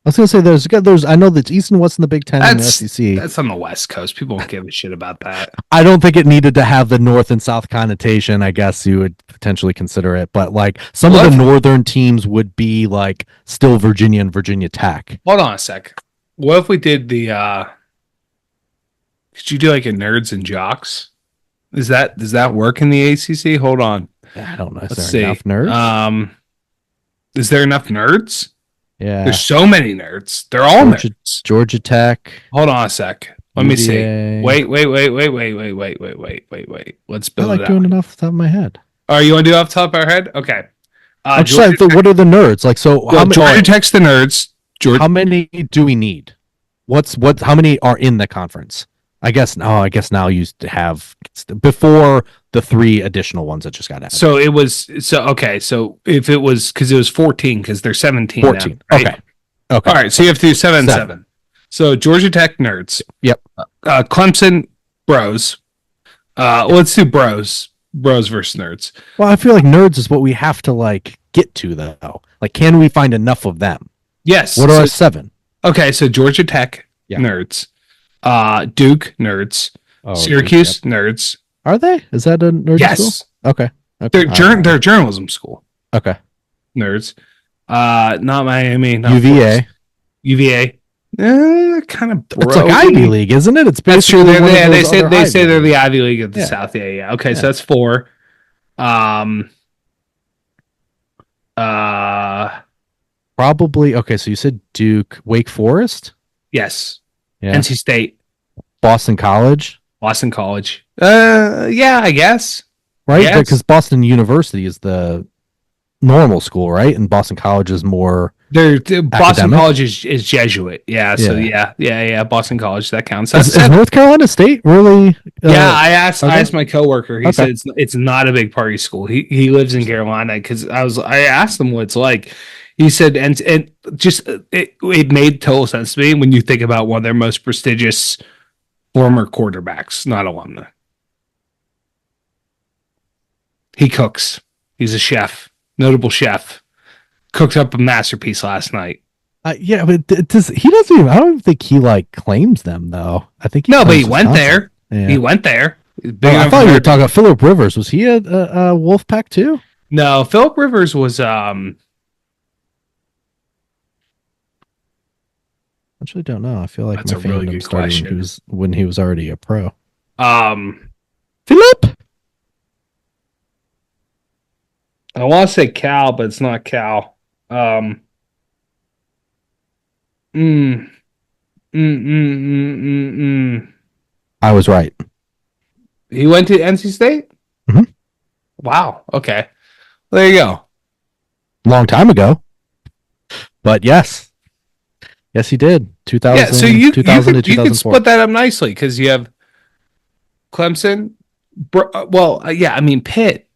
I was gonna say there's I know that's East and West in the Big Ten and the SEC. That's on the West Coast. People don't give a shit about that. I don't think it needed to have the North and South connotation. I guess you would potentially consider it, but like some of the northern teams would be like still Virginia and Virginia Tech. Hold on a sec. What if we did the? Could you do like a nerds and jocks? Does that work in the ACC? Hold on. I don't know. Is there enough nerds? Is there enough nerds? Yeah. There's so many nerds. They're all nerds. Georgia Tech. Hold on a sec. Let me see. Wait. Let's build it out. I like doing it off the top of my head. Oh, you want to do it off the top of our head? Okay. I'm sorry, what are the nerds? Like, so how many? Georgia Tech's the nerds. How many do we need? How many are in the conference? I guess now you used to have before the 3 additional ones that just got added. So it was So if it was because it was 14 because they're 17. 14. Now, right? Okay. All right. So you have to do 7. So Georgia Tech nerds. Yep. Clemson bros. Let's do bros. Bros versus nerds. Well, I feel like nerds is what we have to like get to though. Like, can we find enough of them? Yes. What are our 7? Okay, so Georgia Tech nerds. Duke nerds, Syracuse nerds. Are they? Is that a nerd school? Okay. They're journalism school. Okay. Nerds. Not Miami. Not UVA. UVA. Kind of. It's like Ivy League, isn't it? It's basically they say they're the Ivy League of the South. Yeah. Okay, so that's 4. Probably. Okay, so you said Duke, Wake Forest. Yes. Yeah. NC State. Boston College. Yeah, I guess. Right? Yes. Because Boston University is the normal school, right? And Boston College is more Boston College is Jesuit. Yeah. So yeah. Boston College, that counts. Is North Carolina State really? I asked my coworker. He said it's not a big party school. He lives in Carolina because I asked him what it's like. He said, and just it made total sense to me when you think about one of their most prestigious former quarterbacks, not alumni. He cooks. He's a chef, notable chef. Cooked up a masterpiece last night. Yeah, but he doesn't even. I don't think he like claims them though. I think but he went there. Yeah. He went there. I thought you were talking about Phillip Rivers. Was he a Wolfpack too? No, Phillip Rivers was Actually, don't know. I feel like that's my fandom really good started when he was already a pro. Philip. I want to say Cal, but it's not Cal. I was right. He went to NC State? Mm-hmm. Wow. Okay. Well, there you go. Long time ago. But yes. Yes, he did. 2000. Yeah, so you 2000 could, to 2004. You could split that up nicely because you have Clemson. Pitt.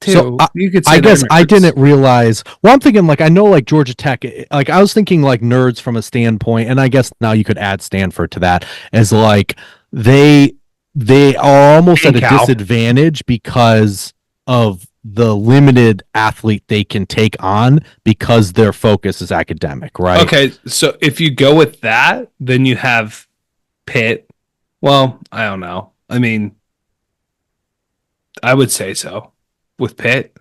Too. So you could say I guess I didn't realize. Well, I'm thinking like I know like Georgia Tech. Like I was thinking like nerds from a standpoint, and I guess now you could add Stanford to that as like they are almost at a disadvantage because of the limited athlete they can take on because their focus is academic, right? Okay, so if you go with that, then you have Pitt. Well, I don't know. I mean, I would say so. With Pitt,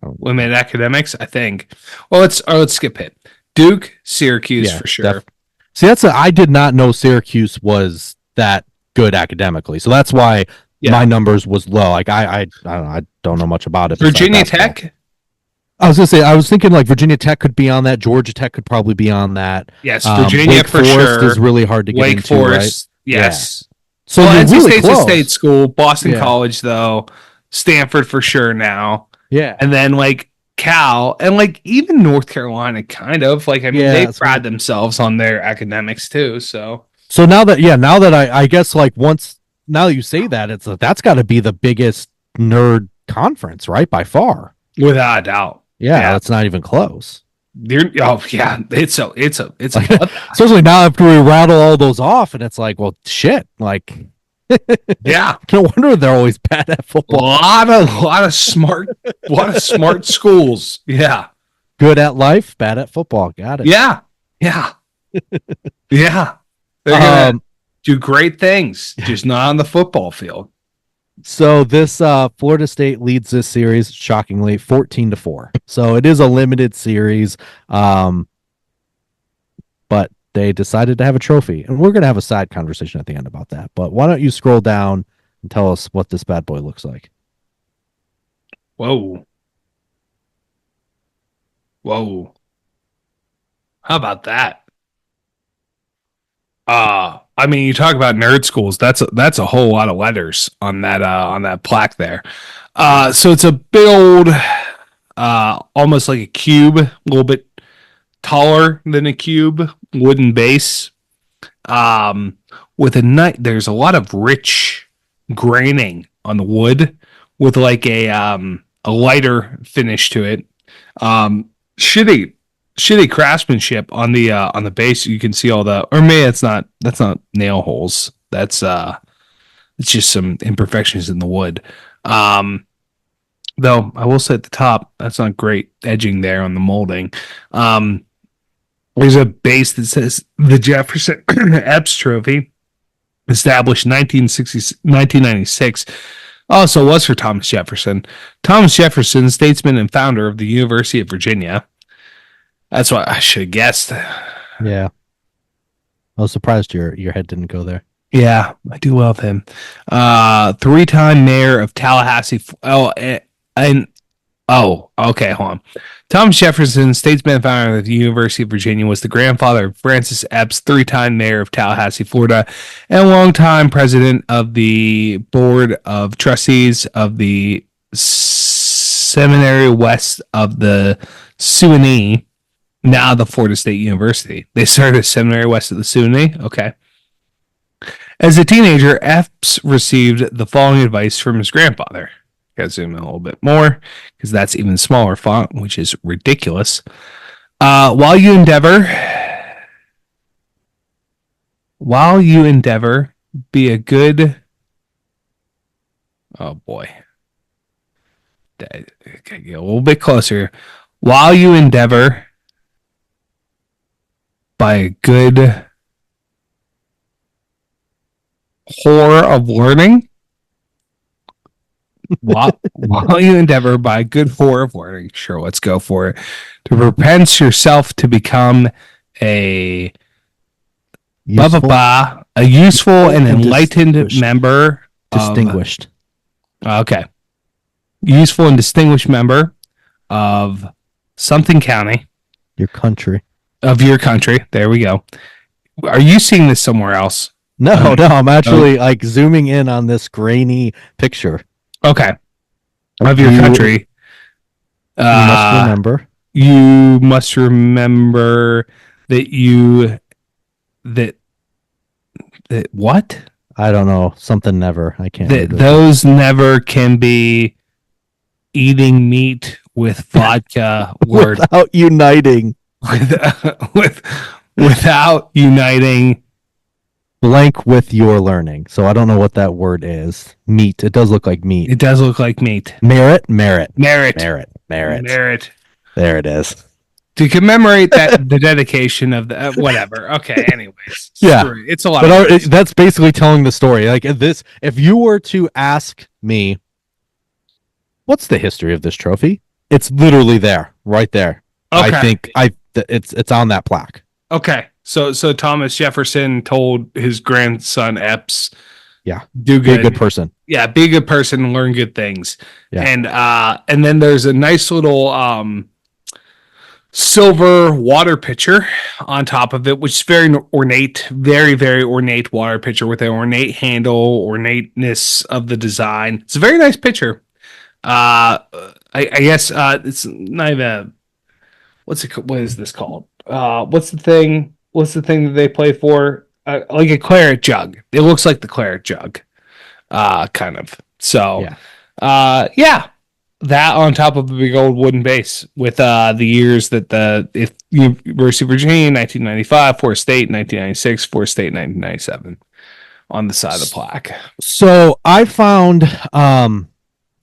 women academics, I think. Well, let's skip Pitt. Duke, Syracuse for sure. See, I did not know Syracuse was that good academically, so that's why my numbers was low. Like I don't know much about it. Virginia Tech. I was gonna say I was thinking like Virginia Tech could be on that. Georgia Tech could probably be on that. Yes, Virginia Wake for Forest sure. Is really hard to get Wake into. Forest, right? yes. Yeah. So NC really State's close. a state school. Boston College though. Stanford for sure now. Yeah. And then like Cal and like even North Carolina kind of like they pride themselves on their academics too. So now that I guess like now that you say that that's got to be the biggest nerd conference, right? By far. Without a doubt. Yeah. That's not even close. It's like, especially now after we rattle all those off and it's like, well shit, like yeah, no wonder they're always bad at football. A lot of smart schools. Yeah, good at life, bad at football. Got it. Yeah. Yeah. They're going to do great things, just not on the football field. So this Florida State leads this series, shockingly, 14-4. So it is a limited series, but they decided to have a trophy. And we're going to have a side conversation at the end about that. But why don't you scroll down and tell us what this bad boy looks like? Whoa. How about that? I mean, you talk about nerd schools. That's a whole lot of letters on that plaque there. So it's a big old, almost like a cube, a little bit taller than a cube, wooden base. With there's a lot of rich graining on the wood, with like a lighter finish to it. Shitty craftsmanship on the base. You can see all the, or maybe that's not nail holes. That's it's just some imperfections in the wood. Though I will say at the top, that's not great edging there on the molding. There's a base that says the Jefferson Eppes Trophy, established 1996. Also was for Thomas Jefferson. Thomas Jefferson, statesman and founder of the University of Virginia. That's what I should have guessed. Yeah. I was surprised your head didn't go there. Yeah, I do love him. 3-time mayor of Tallahassee. Okay, hold on. Thomas Jefferson, statesman and founder of the University of Virginia, was the grandfather of Francis Epps, 3-time mayor of Tallahassee, Florida, and longtime president of the board of trustees of the seminary west of the Suwanee, now the Florida State University. They started a seminary west of the Suwanee? Okay. As a teenager, Epps received the following advice from his grandfather. Gotta zoom in a little bit more, because that's even smaller font, which is ridiculous. While you endeavor, be a good... Oh, boy. Okay, get a little bit closer. While you endeavor... by a good whore of learning. While you endeavor by a good whore of learning, sure, let's go for it. To prepare yourself to become a useful and enlightened member. Distinguished. Okay. Useful and distinguished member of something county. Your country. Of your country. There we go. Are you seeing this somewhere else? No, I'm actually like zooming in on this grainy picture. Okay. Of your country. You must remember that what? I don't know. Something never. I can't. Those never can be eating meat with vodka without uniting. Without uniting blank with your learning. So I don't know what that word is. Meat. It does look like meat. It does look like meat. Merit. Merit. There it is. To commemorate the dedication of the whatever. Okay. Anyways. Yeah. It's a lot. But that's basically telling the story. Like this, if you were to ask me, what's the history of this trophy? It's literally there, right there. Okay. I think it's on that plaque. Okay. So Thomas Jefferson told his grandson Epps, yeah, do good. Be a good person. Yeah, be a good person and learn good things. Yeah. And then there's a nice little silver water pitcher on top of it, which is very ornate, very, very ornate water pitcher with an ornate handle, ornateness of the design. It's a very nice pitcher. I guess it's not even what is this called? What's the thing that they play for? Like a claret jug. It looks like the claret jug. Kind of. So, yeah. That on top of a big old wooden base with the years that if University of Virginia 1995, Florida State 1996, Florida State 1997 on the side of the plaque. So I found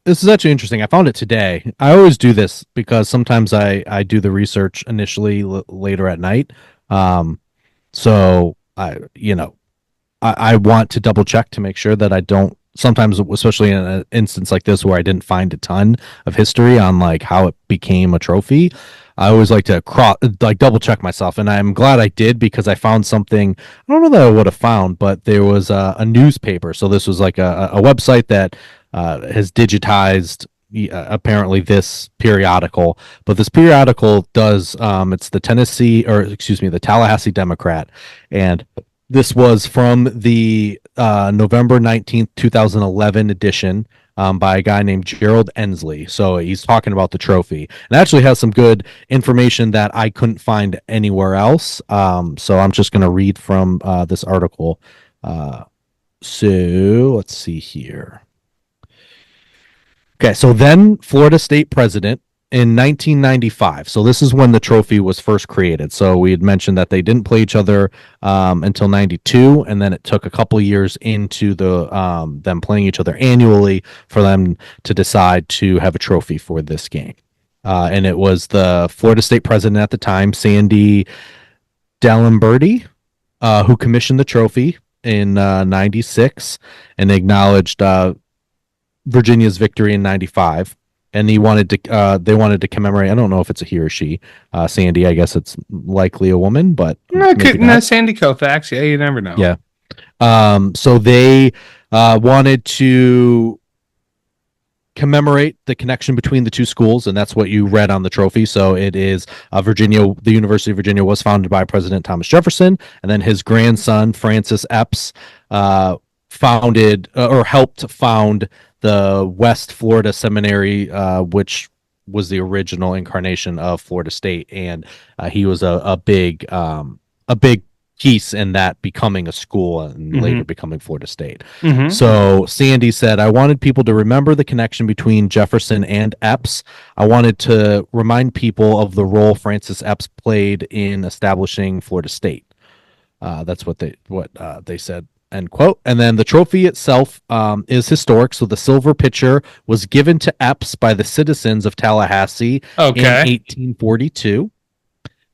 this is actually interesting. I found it today. I always do this because sometimes I do the research initially later at night. So I want to double check to make sure that I don't, sometimes, especially in an instance like this where I didn't find a ton of history on like how it became a trophy. I always like to double check myself, and I'm glad I did because I found something I don't know that I would have found, but there was a newspaper. So this was like a website that has digitized apparently this periodical, but this periodical does it's the the Tallahassee Democrat, and this was from the November 19th, 2011 edition by a guy named Gerald Ensley. So he's talking about the trophy and actually has some good information that I couldn't find anywhere else. So I'm just going to read from this article. So let's see here. Okay, so then Florida State president in 1995. So this is when the trophy was first created. So we had mentioned that they didn't play each other until 92, and then it took a couple years into the them playing each other annually for them to decide to have a trophy for this game. And it was the Florida State president at the time, Sandy Dallenberti, who commissioned the trophy in 96 and acknowledged Virginia's victory in 95. And they wanted to commemorate. I don't know if it's a he or she. Sandy, I guess it's likely a woman, but no, Sandy Koufax. Yeah, you never know. Yeah. So they wanted to commemorate the connection between the two schools, and that's what you read on the trophy. So it is Virginia. The University of Virginia was founded by President Thomas Jefferson, and then his grandson Francis Eppes founded or helped found the West Florida Seminary, which was the original incarnation of Florida State, and he was a big piece in that becoming a school and later becoming Florida State. So Sandy said, I wanted people to remember the connection between Jefferson and Eppes. I wanted to remind people of the role Francis Eppes played in establishing Florida State. That's what they said. End quote. And then the trophy itself is historic. So the silver pitcher was given to Eppes by the citizens of Tallahassee in 1842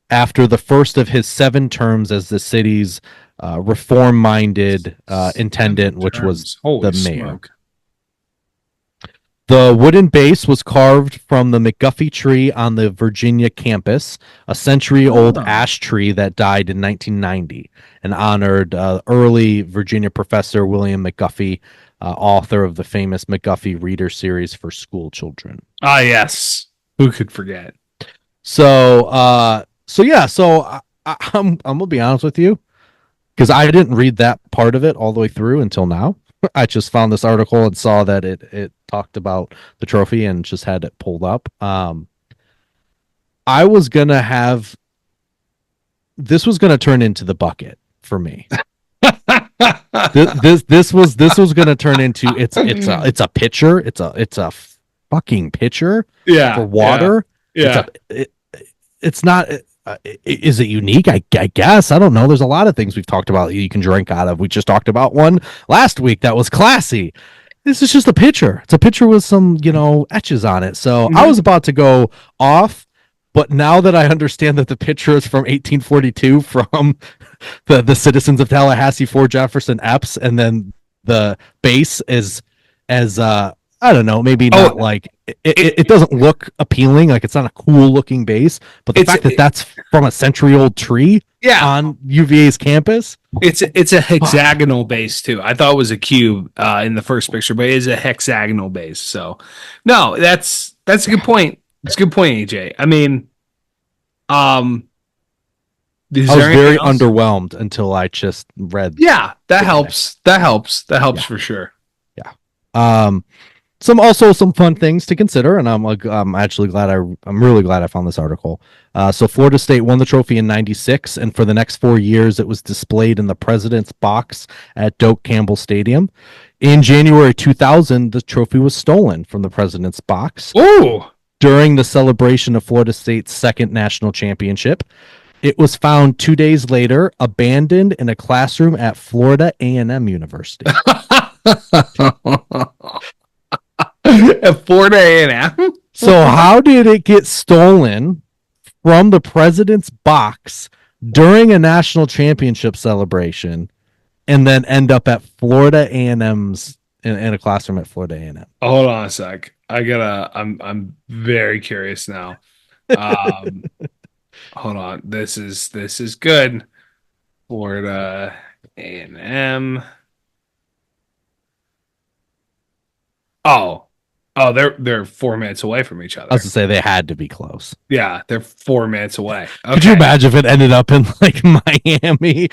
after the first of his 7 terms as the city's reform-minded intendant, which was the mayor. Smoke. The wooden base was carved from the McGuffey tree on the Virginia campus, a century-old ash tree that died in 1990, and honored early Virginia professor William McGuffey, author of the famous McGuffey Reader series for school children. Ah, yes. Who could forget? So I'm gonna be honest with you, because I didn't read that part of it all the way through until now. I just found this article and saw that it talked about the trophy and just had it pulled up. I was gonna have this was gonna turn into the bucket for me. this was gonna turn into it's a pitcher. It's a fucking pitcher. Yeah, for water. Yeah, it's not. Is it unique? I guess. I don't know. There's a lot of things we've talked about you can drink out of. We just talked about one last week that was classy. This is just a pitcher. It's a pitcher with some, etches on it. So I was about to go off, but now that I understand that the pitcher is from 1842 from the citizens of Tallahassee for Jefferson Eppes, and then the base is as I don't know, maybe not like it doesn't look appealing, like it's not a cool looking base, but the fact that that's from a century old tree on UVA's campus. It's a hexagonal base too. I thought it was a cube in the first picture, but it is a hexagonal base. So no, that's a good point. It's a good point, AJ. I mean, I was very underwhelmed until I just read. Yeah, that helps. That helps for sure. Yeah. Some fun things to consider, and I'm really glad I found this article. So Florida State won the trophy in 96, and for the next 4 years, it was displayed in the President's Box at Doak Campbell Stadium. In January 2000, the trophy was stolen from the President's Box. Oh! During the celebration of Florida State's second national championship. It was found 2 days later, abandoned in a classroom at Florida A&M University. At Florida A&M? So how did it get stolen from the President's Box during a national championship celebration and then end up at Florida A&M's in a classroom at Florida A&M? Hold on a sec. I'm very curious now. Hold on. This is good. Florida A&M. They're 4 minutes away from each other. I was to say they had to be close. Yeah, they're 4 minutes away. Okay. Could you imagine if it ended up in like Miami?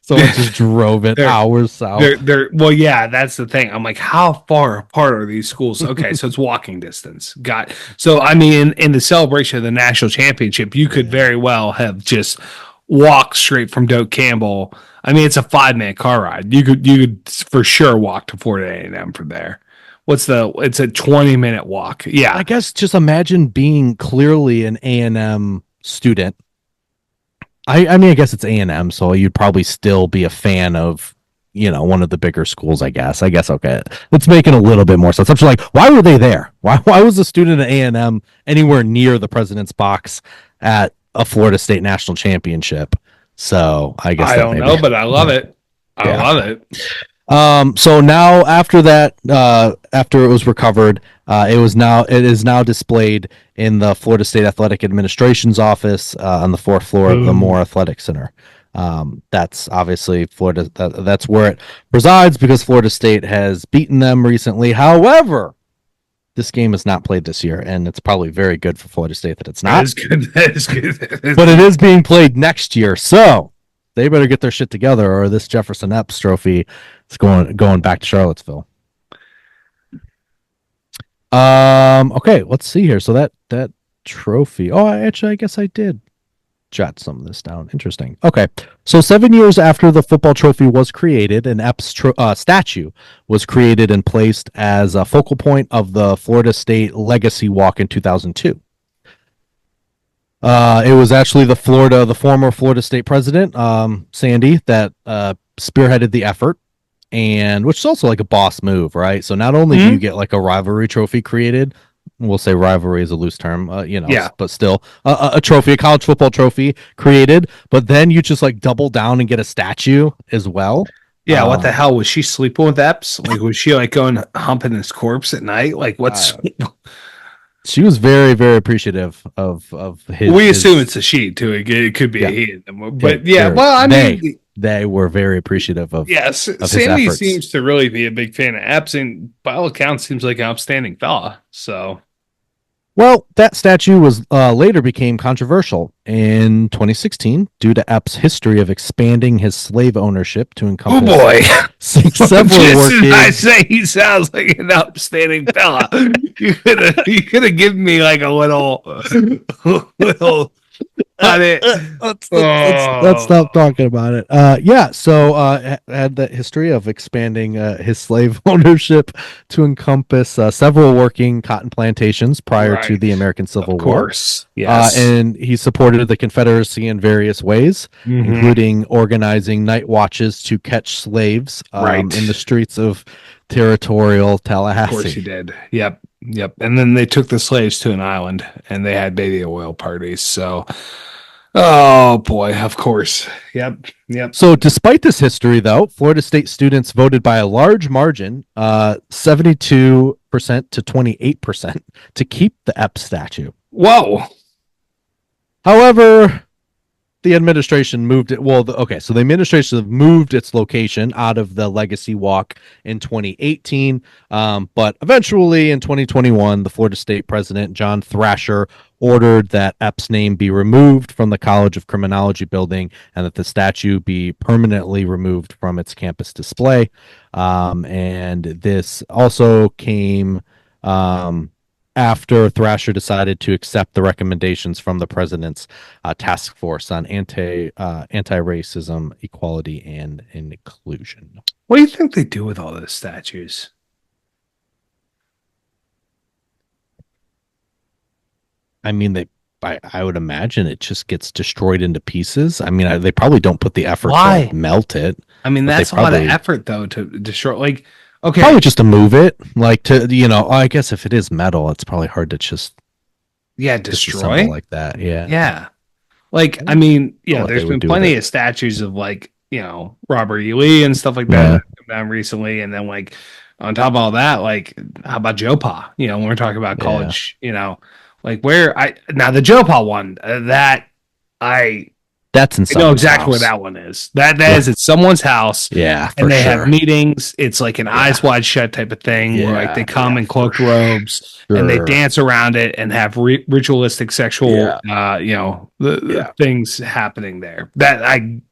Someone just drove it hours south. Well, yeah, that's the thing. I'm like, how far apart are these schools? Okay, so it's walking distance. So I mean, in the celebration of the national championship, you could very well have just walked straight from Doak Campbell. I mean, it's a 5-minute car ride. You could for sure walk to Florida A&M from there. It's a 20-minute walk. Yeah. I guess just imagine being clearly an A&M student. I mean, I guess it's A&M, so you'd probably still be a fan of, one of the bigger schools, I guess. Okay. Let's make it a little bit more sense. I'm just like, why were they there? Why was a student at A&M anywhere near the president's box at a Florida State national championship? So I guess I don't know, but I love it. I love it. So now after that, after it was recovered, it is now displayed in the Florida State Athletic Administration's office on the 4th floor of the Moore Athletic Center. That's obviously Florida. That's where it resides because Florida State has beaten them recently. However, this game is not played this year, and it's probably very good for Florida State that it's not. That is good. But it is being played next year, so they better get their shit together, or this Jefferson Eppes Trophy is going back to Charlottesville. Okay, let's see here. So that trophy. Oh, I guess I did jot some of this down. Interesting. Okay, so 7 years after the football trophy was created, an Eppes statue was created and placed as a focal point of the Florida State Legacy Walk in 2002. It was actually the former Florida State president, Sandy, that spearheaded the effort, and which is also like a boss move, right? So not only do you get like a rivalry trophy created, we'll say rivalry is a loose term, but still a trophy, a college football trophy created, but then you just like double down and get a statue as well. Yeah, what the hell was she sleeping with Epps? Like, was she like going humping his corpse at night? Like, what's? She was very, very appreciative of his. We assume it's a she too. It could be a he, but well, I mean, they were very appreciative of. Yes, Sandy seems to really be a big fan of Epps, and by all accounts, seems like an outstanding fella. So, well, that statue was later became controversial in 2016 due to Epps' history of expanding his slave ownership to encompass. Oh boy, several working. I say he sounds like an outstanding fella. You could have given me like a little. Let's stop talking about it. Had that history of expanding his slave ownership to encompass several working cotton plantations prior to the American Civil War. Of course, yes. And he supported the Confederacy in various ways, including organizing night watches to catch slaves in the streets of territorial Tallahassee. Of course he did. Yep. And then they took the slaves to an island and they had baby oil parties. So, oh boy, of course. Yep. So despite this history, though, Florida State students voted by a large margin, 72% to 28%, to keep the Epps statue. Whoa. However, the administration moved it. So the administration moved its location out of the Legacy Walk in 2018. But eventually in 2021, the Florida State president, John Thrasher, ordered that Epps' name be removed from the College of Criminology building and that the statue be permanently removed from its campus display. And this also came after Thrasher decided to accept the recommendations from the president's task force on anti-racism, equality, and inclusion. What do you think they do with all those statues? I mean, I would imagine it just gets destroyed into pieces. I mean, they probably don't put the effort to melt it. I mean, that's a lot of effort, though, to destroy. Like, okay, probably just to move it, like to I guess if it is metal, it's probably hard to just destroy like that. Yeah. Like, I mean, yeah, there's been plenty of statues of like, Robert E. Lee and stuff like that come down recently. And then like on top of all that, like how about Joe Pa? When we're talking about college, like now the Joe Pa one, that's in I know exactly where that one is. That is at someone's house. Yeah, and they have meetings. It's like an eyes wide shut type of thing where like they come in cloaked robes and they dance around it and have ritualistic sexual, things happening there. That I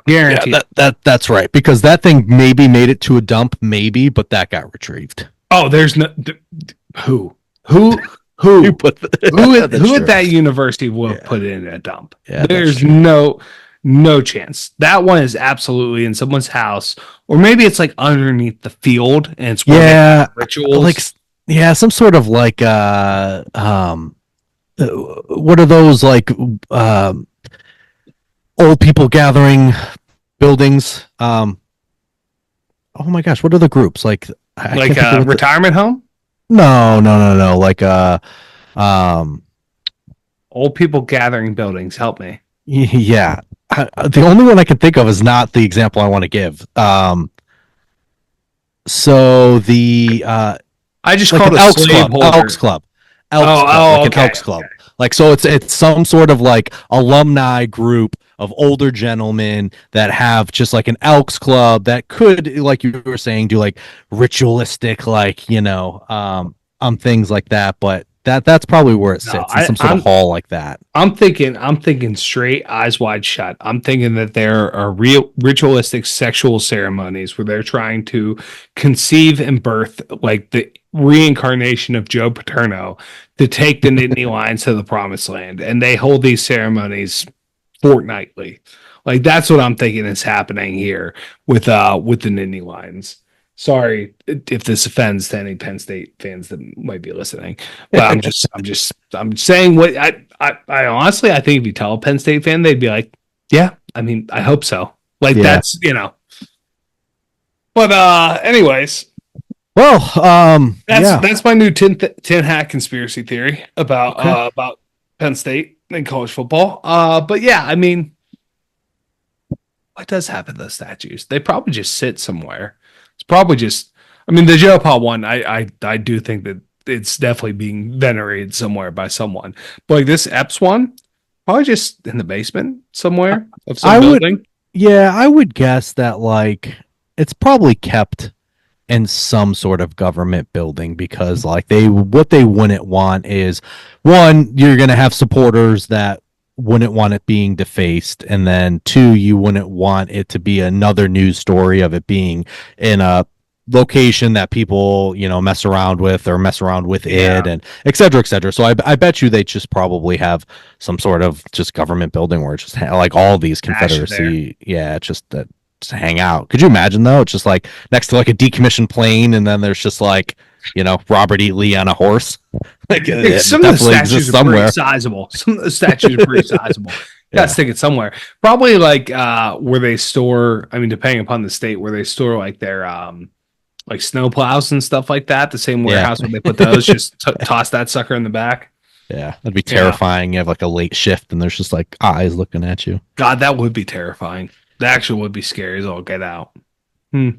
guarantee. That's right, because that thing maybe made it to a dump, but that got retrieved. Oh, there's no who. Who at that university will put it in a dump? Yeah, there's no chance. That one is absolutely in someone's house, or maybe it's like underneath the field and it's rituals. Like some sort of like what are those like old people gathering buildings? Oh my gosh, what are the groups like? Like a retirement home? No. Like old people gathering buildings. Help me. Yeah. The only one I can think of is not the example I want to give. So the I just like called it Elks Club. Elks Club. Like, so it's some sort of like alumni group of older gentlemen that have just like an Elks Club that could, like you were saying, do like ritualistic, like, things like that. But that's probably where it sits, in some sort of hall like that. I'm thinking straight eyes wide shut. I'm thinking that there are real ritualistic sexual ceremonies where they're trying to conceive and birth like the reincarnation of Joe Paterno to take the Nittany Lions to the promised land, and they hold these ceremonies fortnightly. Like, that's what I'm thinking is happening here with the Nittany Lions. Sorry if this offends to any Penn State fans that might be listening, but I'm saying what I honestly, I think if you tell a Penn State fan, they'd be like, yeah, I mean, I hope so. Like, that's, but anyways, well, that's my new tin hat conspiracy theory about Penn State and college football. But yeah, I mean, what does happen to those statues? They probably just sit somewhere. It's probably just, I mean, the Joe Pa one, I do think that it's definitely being venerated somewhere by someone. But like this Epps one, probably just in the basement somewhere of some building. I would guess that like it's probably kept in some sort of government building, because like what they wouldn't want is, one, you're going to have supporters that wouldn't want it being defaced, and then two, you wouldn't want it to be another news story of it being in a location that people mess around with it, and et cetera. So I bet you they just probably have some sort of just government building where it's just like all these Confederacy just that to hang out. Could you imagine though? It's just like next to like a decommissioned plane, and then there's just like Robert E. Lee on a horse. Like, some of the statues are pretty sizable. Got to stick it somewhere. Probably like where they store. I mean, depending upon the state, where they store like their like snow plows and stuff like that. The same warehouse where they put those. Just toss that sucker in the back. Yeah, that'd be terrifying. You have like a late shift, and there's just like eyes looking at you. God, that would be terrifying. That actually would be scary as all get out. All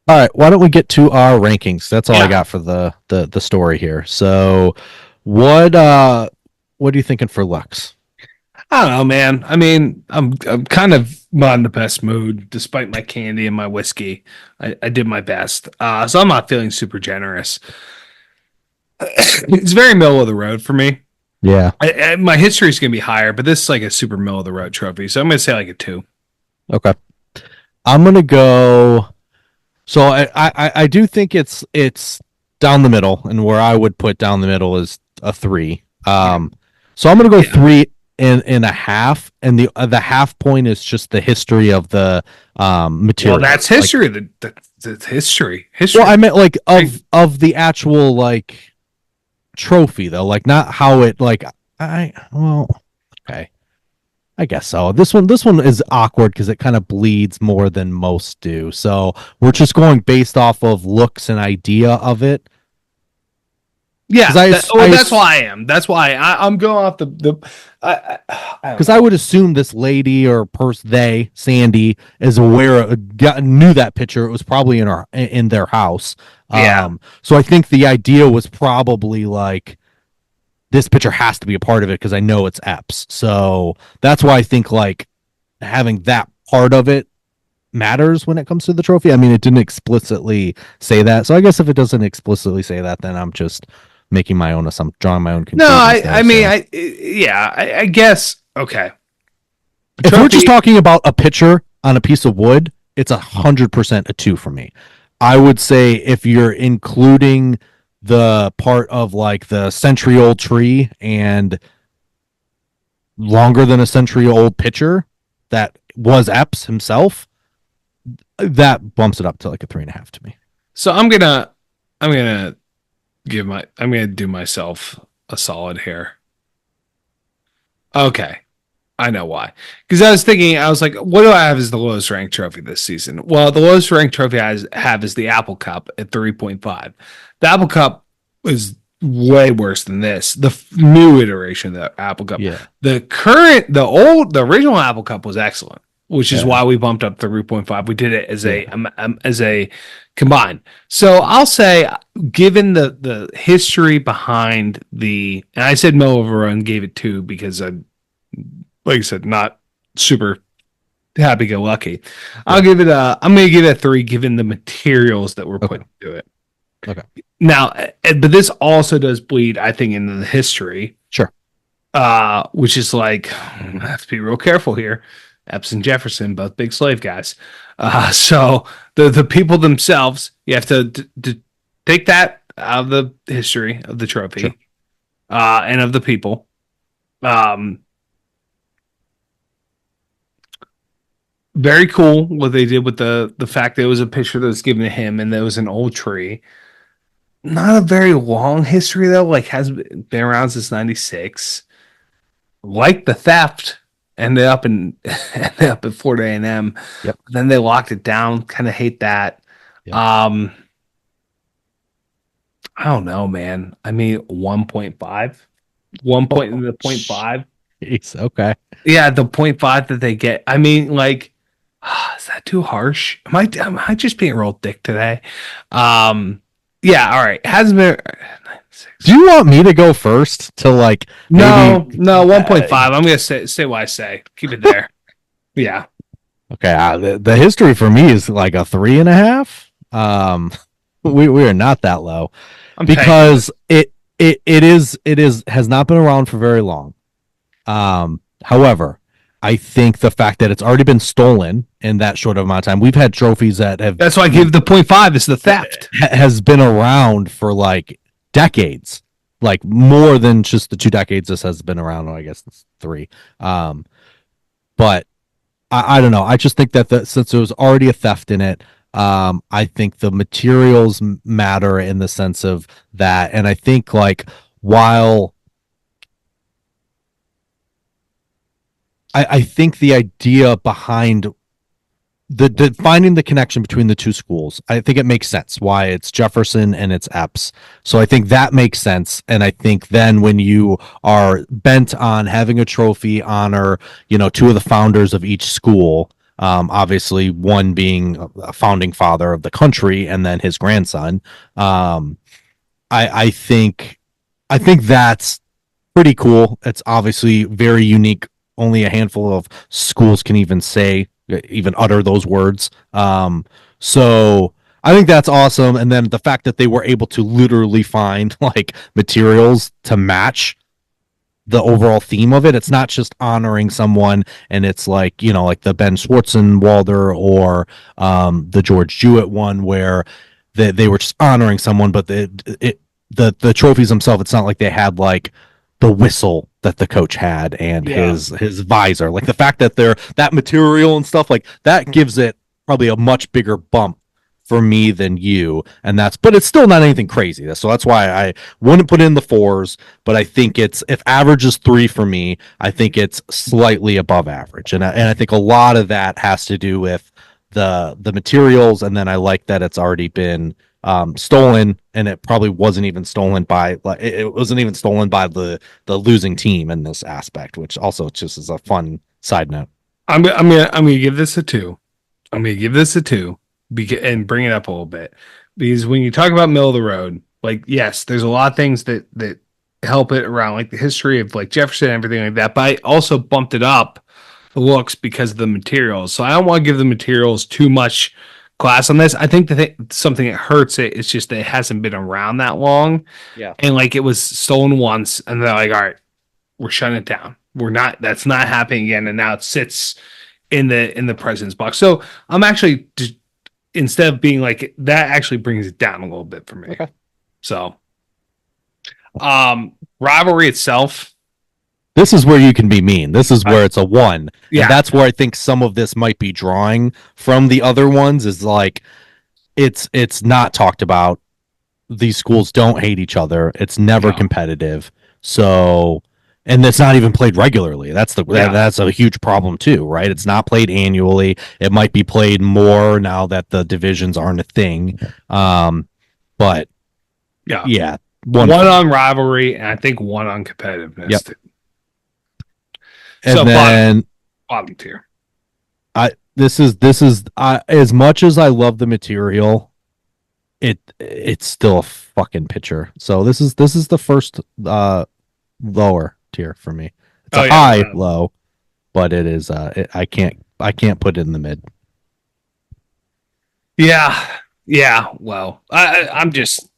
right, why don't we get to our rankings? That's all I got for the story here. So, what are you thinking for Lux? I don't know, man. I mean, I'm kind of not in the best mood, despite my candy and my whiskey. I did my best, so I'm not feeling super generous. It's very middle of the road for me. Yeah, my history is gonna be higher, but this is like a super middle of the road trophy, so I'm gonna say like a 2. Okay, I'm gonna go. So I do think it's down the middle, and where I would put down the middle is a 3. So I'm gonna go 3.5, and the half point is just the history of the material. Well, that's history. Like, that's history. Well, I meant like of the actual like trophy though, like not how it like okay. I guess so. This one is awkward because it kind of bleeds more than most do. So we're just going based off of looks and idea of it. Yeah, that's why I am. That's why I'm going off the because I would assume this lady or they Sandy is aware knew that picture. It was probably in their house. Yeah. So I think the idea was probably like this picture has to be a part of it because I know it's Epps. So that's why I think like having that part of it matters when it comes to the trophy. I mean, it didn't explicitly say that. So I guess if it doesn't explicitly say that, then I'm just making my own assumption, drawing my own conclusions. No, I guess. Okay. If we're just talking about a picture on a piece of wood, it's 100% a 2 for me. I would say if you're including the part of like the century-old tree and longer than a century-old pitcher that was Epps himself, that bumps it up to like a 3.5 to me. So I'm gonna do myself a solid here. Okay. I know why. Because I was like, what do I have as the lowest ranked trophy this season? Well, the lowest ranked trophy I have is the Apple Cup at 3.5. The Apple Cup is way worse than this. The new iteration of the Apple Cup. Yeah. The original Apple Cup was excellent, which is why we bumped up to 3.5. We did it as a combined. So I'll say, given the history behind and I said Mo Overrun gave it 2 because like I said, not super happy-go-lucky. I'm going to give it a 3 given the materials that were put into it. Okay. Now, but this also does bleed, I think, into the history. Sure. Which is like, I have to be real careful here. Epps and Jefferson, both big slave guys. So the people themselves, you have to take that out of the history of the trophy. Sure. And of the people. Very cool what they did with the fact that it was a picture that was given to him and there was an old tree. Not a very long history though, like has been around since 96. Like the theft ended up at Florida A&M. Yep. Then they locked it down. Kind of hate that. Yep. I don't know, man. I mean 1.5. 1.5. Jeez, okay. Yeah, the 0.5 that they get. I mean, like, is that too harsh? Am I just being real dick today? Yeah, all right. Hasn't been. Do you want me to go first to like? No, 1.5. I'm gonna say what I say. Keep it there. Yeah. Okay. The history for me is like a 3.5. We are not that low because it has not been around for very long. However, I think the fact that it's already been stolen in that short of amount of time, we've had trophies that have. That's why I give the 0.5 is the theft. Has been around for like decades, like more than just the 2 decades this has been around. I guess it's 3. But I don't know. I just think that since there was already a theft in it, I think the materials matter in the sense of that, and I think like while. I think the idea behind the finding the connection between the two schools, I think it makes sense why it's Jefferson and it's Epps. So I think that makes sense. And I think then when you are bent on having a trophy honor, 2 of the founders of each school, obviously one being a founding father of the country and then his grandson, I think that's pretty cool. It's obviously very unique. Only a handful of schools can even utter those words. So I think that's awesome. And then the fact that they were able to literally find like materials to match the overall theme of it. It's not just honoring someone and it's like, like the Ben Schwarzenwalder or the George Jewett one where they were just honoring someone, but the trophies themselves, it's not like they had like the whistle that the coach had and his visor. Like the fact that that material and stuff like that gives it probably a much bigger bump for me than you. But it's still not anything crazy. So that's why I wouldn't put in the 4s, but I think if average is 3 for me, I think it's slightly above average. And I think a lot of that has to do with the materials. And then I like that it's already been stolen, and it probably wasn't even stolen by it wasn't even stolen by the losing team in this aspect, which also just is a fun side note. I'm gonna give this a 2. I'm gonna give this a 2 and bring it up a little bit, because when you talk about middle of the road, like, yes, there's a lot of things that help it around, like the history of like Jefferson and everything like that, but I also bumped it up the looks because of the materials. So I don't want to give the materials too much class on this. I think something that hurts it is just that it hasn't been around that long. Yeah. And like it was stolen once and they're like, all right, we're shutting it down. That's not happening again. And now it sits in the president's box. So I'm actually just, instead of being like, that actually brings it down a little bit for me. Okay. So rivalry itself, this is where you can be mean. This is where it's a 1. Yeah. And that's where I think some of this might be drawing from the other ones, is like it's not talked about. These schools don't hate each other. It's never competitive. So, and it's not even played regularly. That's a huge problem too, right? It's not played annually. It might be played more now that the divisions aren't a thing. But yeah. One on rivalry, and I think 1 on competitiveness. Yep. Too. And so then bottom tier. This is as much as I love the material, it's still a fucking pitcher. So this is the first lower tier for me. It's a high low, but it is I can't put it in the mid. Yeah. Well, I'm just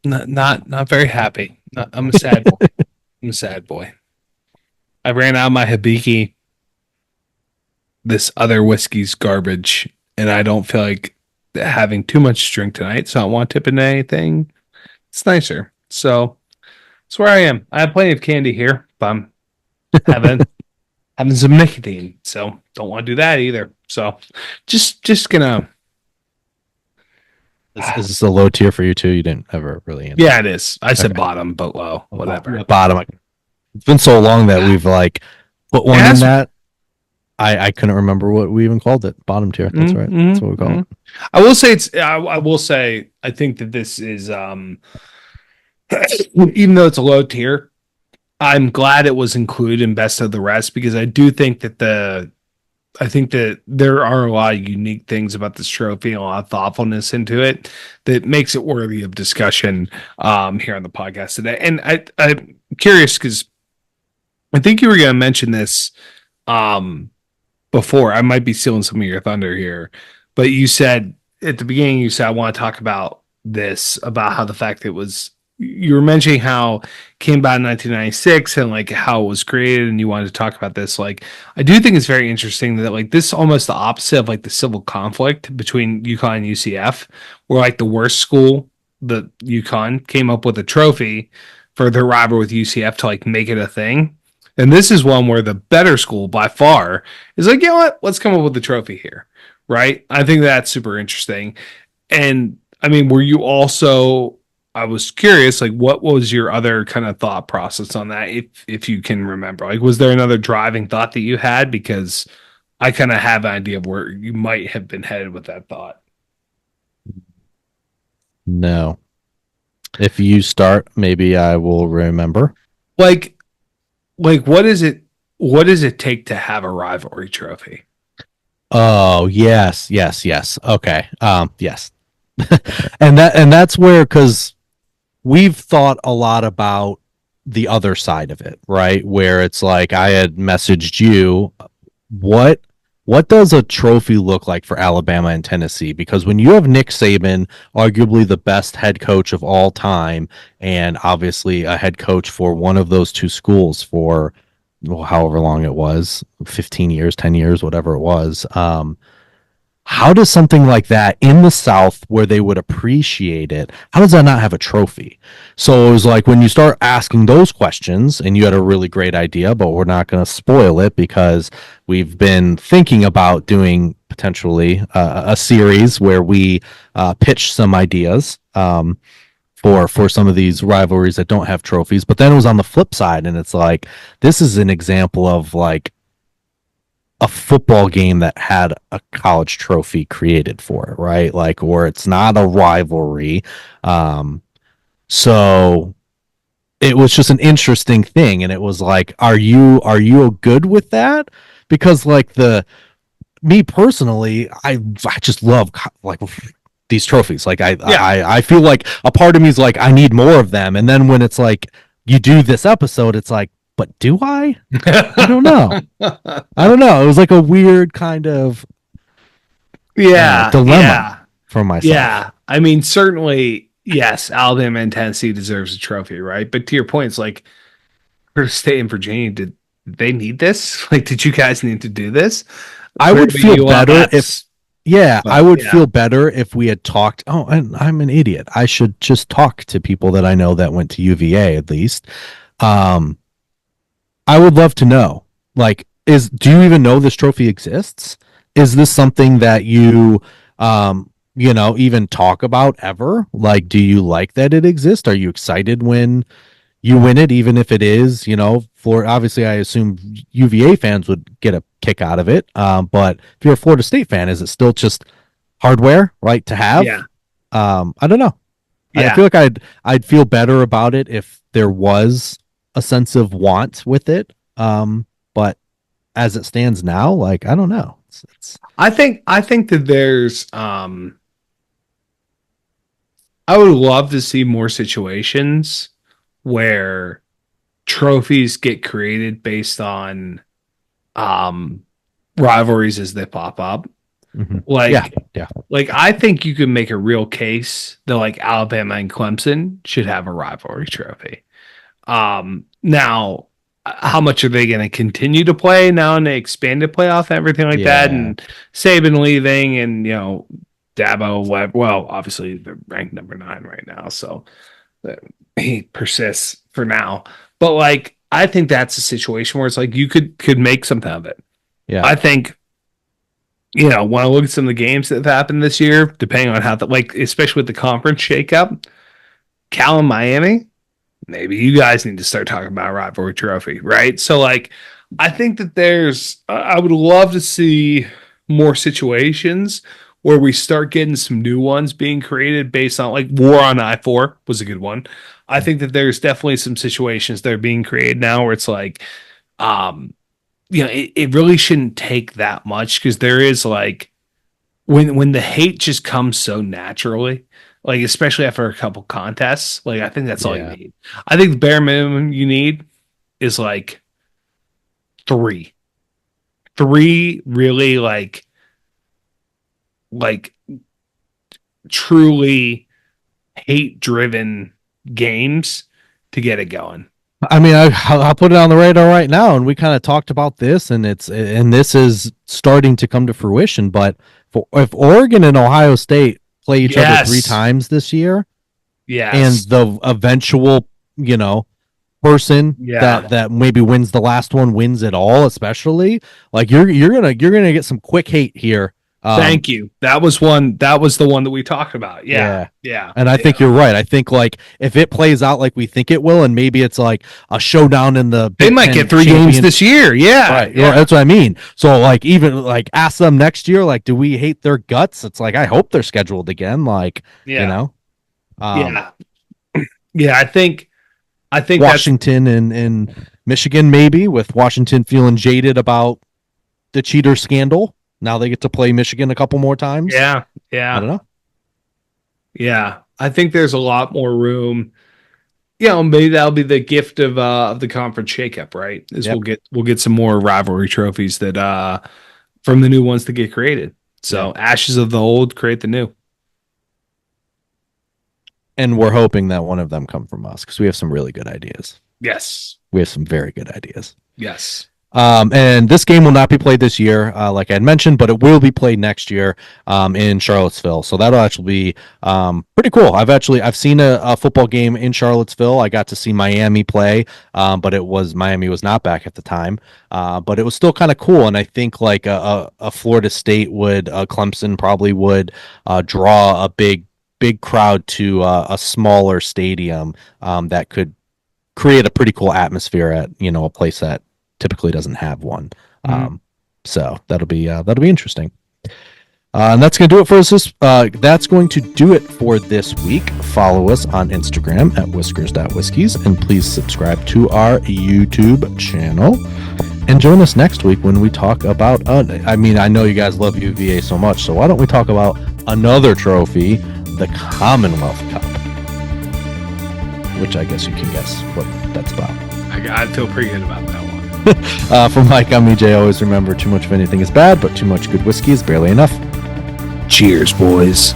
not very happy. I'm a sad boy. I'm a sad boy. I ran out of my Hibiki. This other whiskey's garbage, and I don't feel like having too much drink tonight, so I don't want to tip into anything. It's nicer. So that's where I am. I have plenty of candy here, but I'm having some nicotine, so don't want to do that either. So just gonna. Is this a low tier for you too? You didn't ever really answer. Yeah, it is. I said bottom, but low. Whatever. Bottom. It's been so long that we've like put one in that. I couldn't remember what we even called it. Bottom tier. That's right. That's what we call it. I will say I will say I think that this is even though it's a low tier, I'm glad it was included in best of the rest, because I do think that there are a lot of unique things about this trophy and a lot of thoughtfulness into it that makes it worthy of discussion here on the podcast today. And I'm curious because I think you were going to mention this before. I might be stealing some of your thunder here, but you said at the beginning, I want to talk about this, about how the fact that you were mentioning how it came about in 1996 and like how it was created, and you wanted to talk about this. Like, I do think it's very interesting that like this is almost the opposite of like the civil conflict between UConn and UCF, where like the worst school, the UConn, came up with a trophy for their rivalry with UCF to like make it a thing. And this is one where the better school by far is like, you know what, let's come up with the trophy here. Right. I think that's super interesting. And I mean, were you also, I was curious, like, what was your other kind of thought process on that? If you can remember, like, was there another driving thought that you had? Because I kind of have an idea of where you might have been headed with that thought. No. If you start, maybe I will remember. Like what does it take to have a rivalry trophy? Oh, yes. Okay. Yes. and that's where, because we've thought a lot about the other side of it, right? Where it's like, I had messaged you, what does a trophy look like for Alabama and Tennessee? Because when you have Nick Saban, arguably the best head coach of all time, and obviously a head coach for one of those two schools for however long it was, 15 years, 10 years, whatever it was, how does something like that in the South, where they would appreciate it, how does that not have a trophy? So it was like, when you start asking those questions, and you had a really great idea, but we're not going to spoil it because we've been thinking about doing potentially a series where we pitch some ideas for some of these rivalries that don't have trophies. But then it was on the flip side, and it's like, this is an example of like, a football game that had a college trophy created for it, right? Like, or it's not a rivalry. So it was just an interesting thing, and it was like, are you good with that? Because like me personally, I just love like these trophies. Like I feel like a part of me is like, I need more of them. And then when it's like you do this episode, it's like, but do I? I don't know. I don't know. It was like a weird kind of dilemma for myself. Yeah. I mean, certainly, yes, Alabama and Tennessee deserves a trophy, right? But to your point, it's like Florida State and Virginia, did they need this? Like, did you guys need to do this? I would feel better if I would feel better if we had talked. Oh, and I'm an idiot. I should just talk to people that I know that went to UVA at least. I would love to know, like, do you even know this trophy exists? Is this something that you even talk about ever? Like, do you like that it exists? Are you excited when you win it, even if it is, for obviously I assume UVA fans would get a kick out of it. But if you're a Florida State fan, is it still just hardware, right, to have? Yeah. I don't know. Yeah. I feel like I'd feel better about it if there was a sense of want with it. But as it stands now, like, I don't know. I think that there's I would love to see more situations where trophies get created based on rivalries as they pop up. Mm-hmm. Like, like I think you could make a real case that like Alabama and Clemson should have a rivalry trophy. Now, how much are they going to continue to play now in the expanded playoff and everything like that? And Saban leaving, and Dabo, well, obviously they're ranked number 9 right now, so he persists for now. But like, I think that's a situation where it's like you could make something of it. Yeah, I think when I look at some of the games that have happened this year, depending on how especially with the conference shakeup, Cal and Miami, maybe you guys need to start talking about a rivalry trophy, right? So like, I think that I would love to see more situations where we start getting some new ones being created based on, like, War on I-4 was a good one. I think that there's definitely some situations that are being created now where it's like, it really shouldn't take that much, because there is like, when the hate just comes so naturally, like, especially after a couple contests, like, I think that's all you need. I think the bare minimum you need is like 3 really like truly hate driven games to get it going. I mean, I'll put it on the radar right now, and we kind of talked about this, and this is starting to come to fruition. But if Oregon and Ohio State play each other 3 times this year, and the eventual person that maybe wins the last one wins it all, especially, like, you're gonna get some quick hate here. Thank you. That was the one that we talked about. Yeah. And I think you're right. I think, like, if it plays out like we think it will, and maybe it's like a showdown in the Big They might get 3 games this year. Yeah. Right. Yeah. That's what I mean. So, like, even like ask them next year, like, do we hate their guts? It's like, I hope they're scheduled again. Like, Yeah, I think Washington and Michigan, maybe, with Washington feeling jaded about the cheater scandal. Now they get to play Michigan a couple more times. Yeah. I don't know. Yeah. I think there's a lot more room. Maybe that'll be the gift of the conference shakeup, right? We'll get some more rivalry trophies that from the new ones that get created. So ashes of the old create the new. And we're hoping that one of them come from us, because we have some really good ideas. Yes. We have some very good ideas. Yes. And this game will not be played this year, like I had mentioned, but it will be played next year in Charlottesville. So that'll actually be pretty cool. I've seen a football game in Charlottesville. I got to see Miami play, but Miami was not back at the time. But it was still kind of cool. And I think like a Florida State Clemson probably would draw a big crowd to a smaller stadium that could create a pretty cool atmosphere at a place that typically doesn't have one. So that'll be interesting. And that's going to do it for us. That's going to do it for this week. Follow us on Instagram at whiskers.whiskeys, and please subscribe to our YouTube channel. And join us next week when we talk about, I know you guys love UVA so much, so why don't we talk about another trophy, the Commonwealth Cup, which I guess you can guess what that's about. I feel pretty good about that one. For Mike, I'm EJ. Always remember, too much of anything is bad, but too much good whiskey is barely enough. Cheers, boys.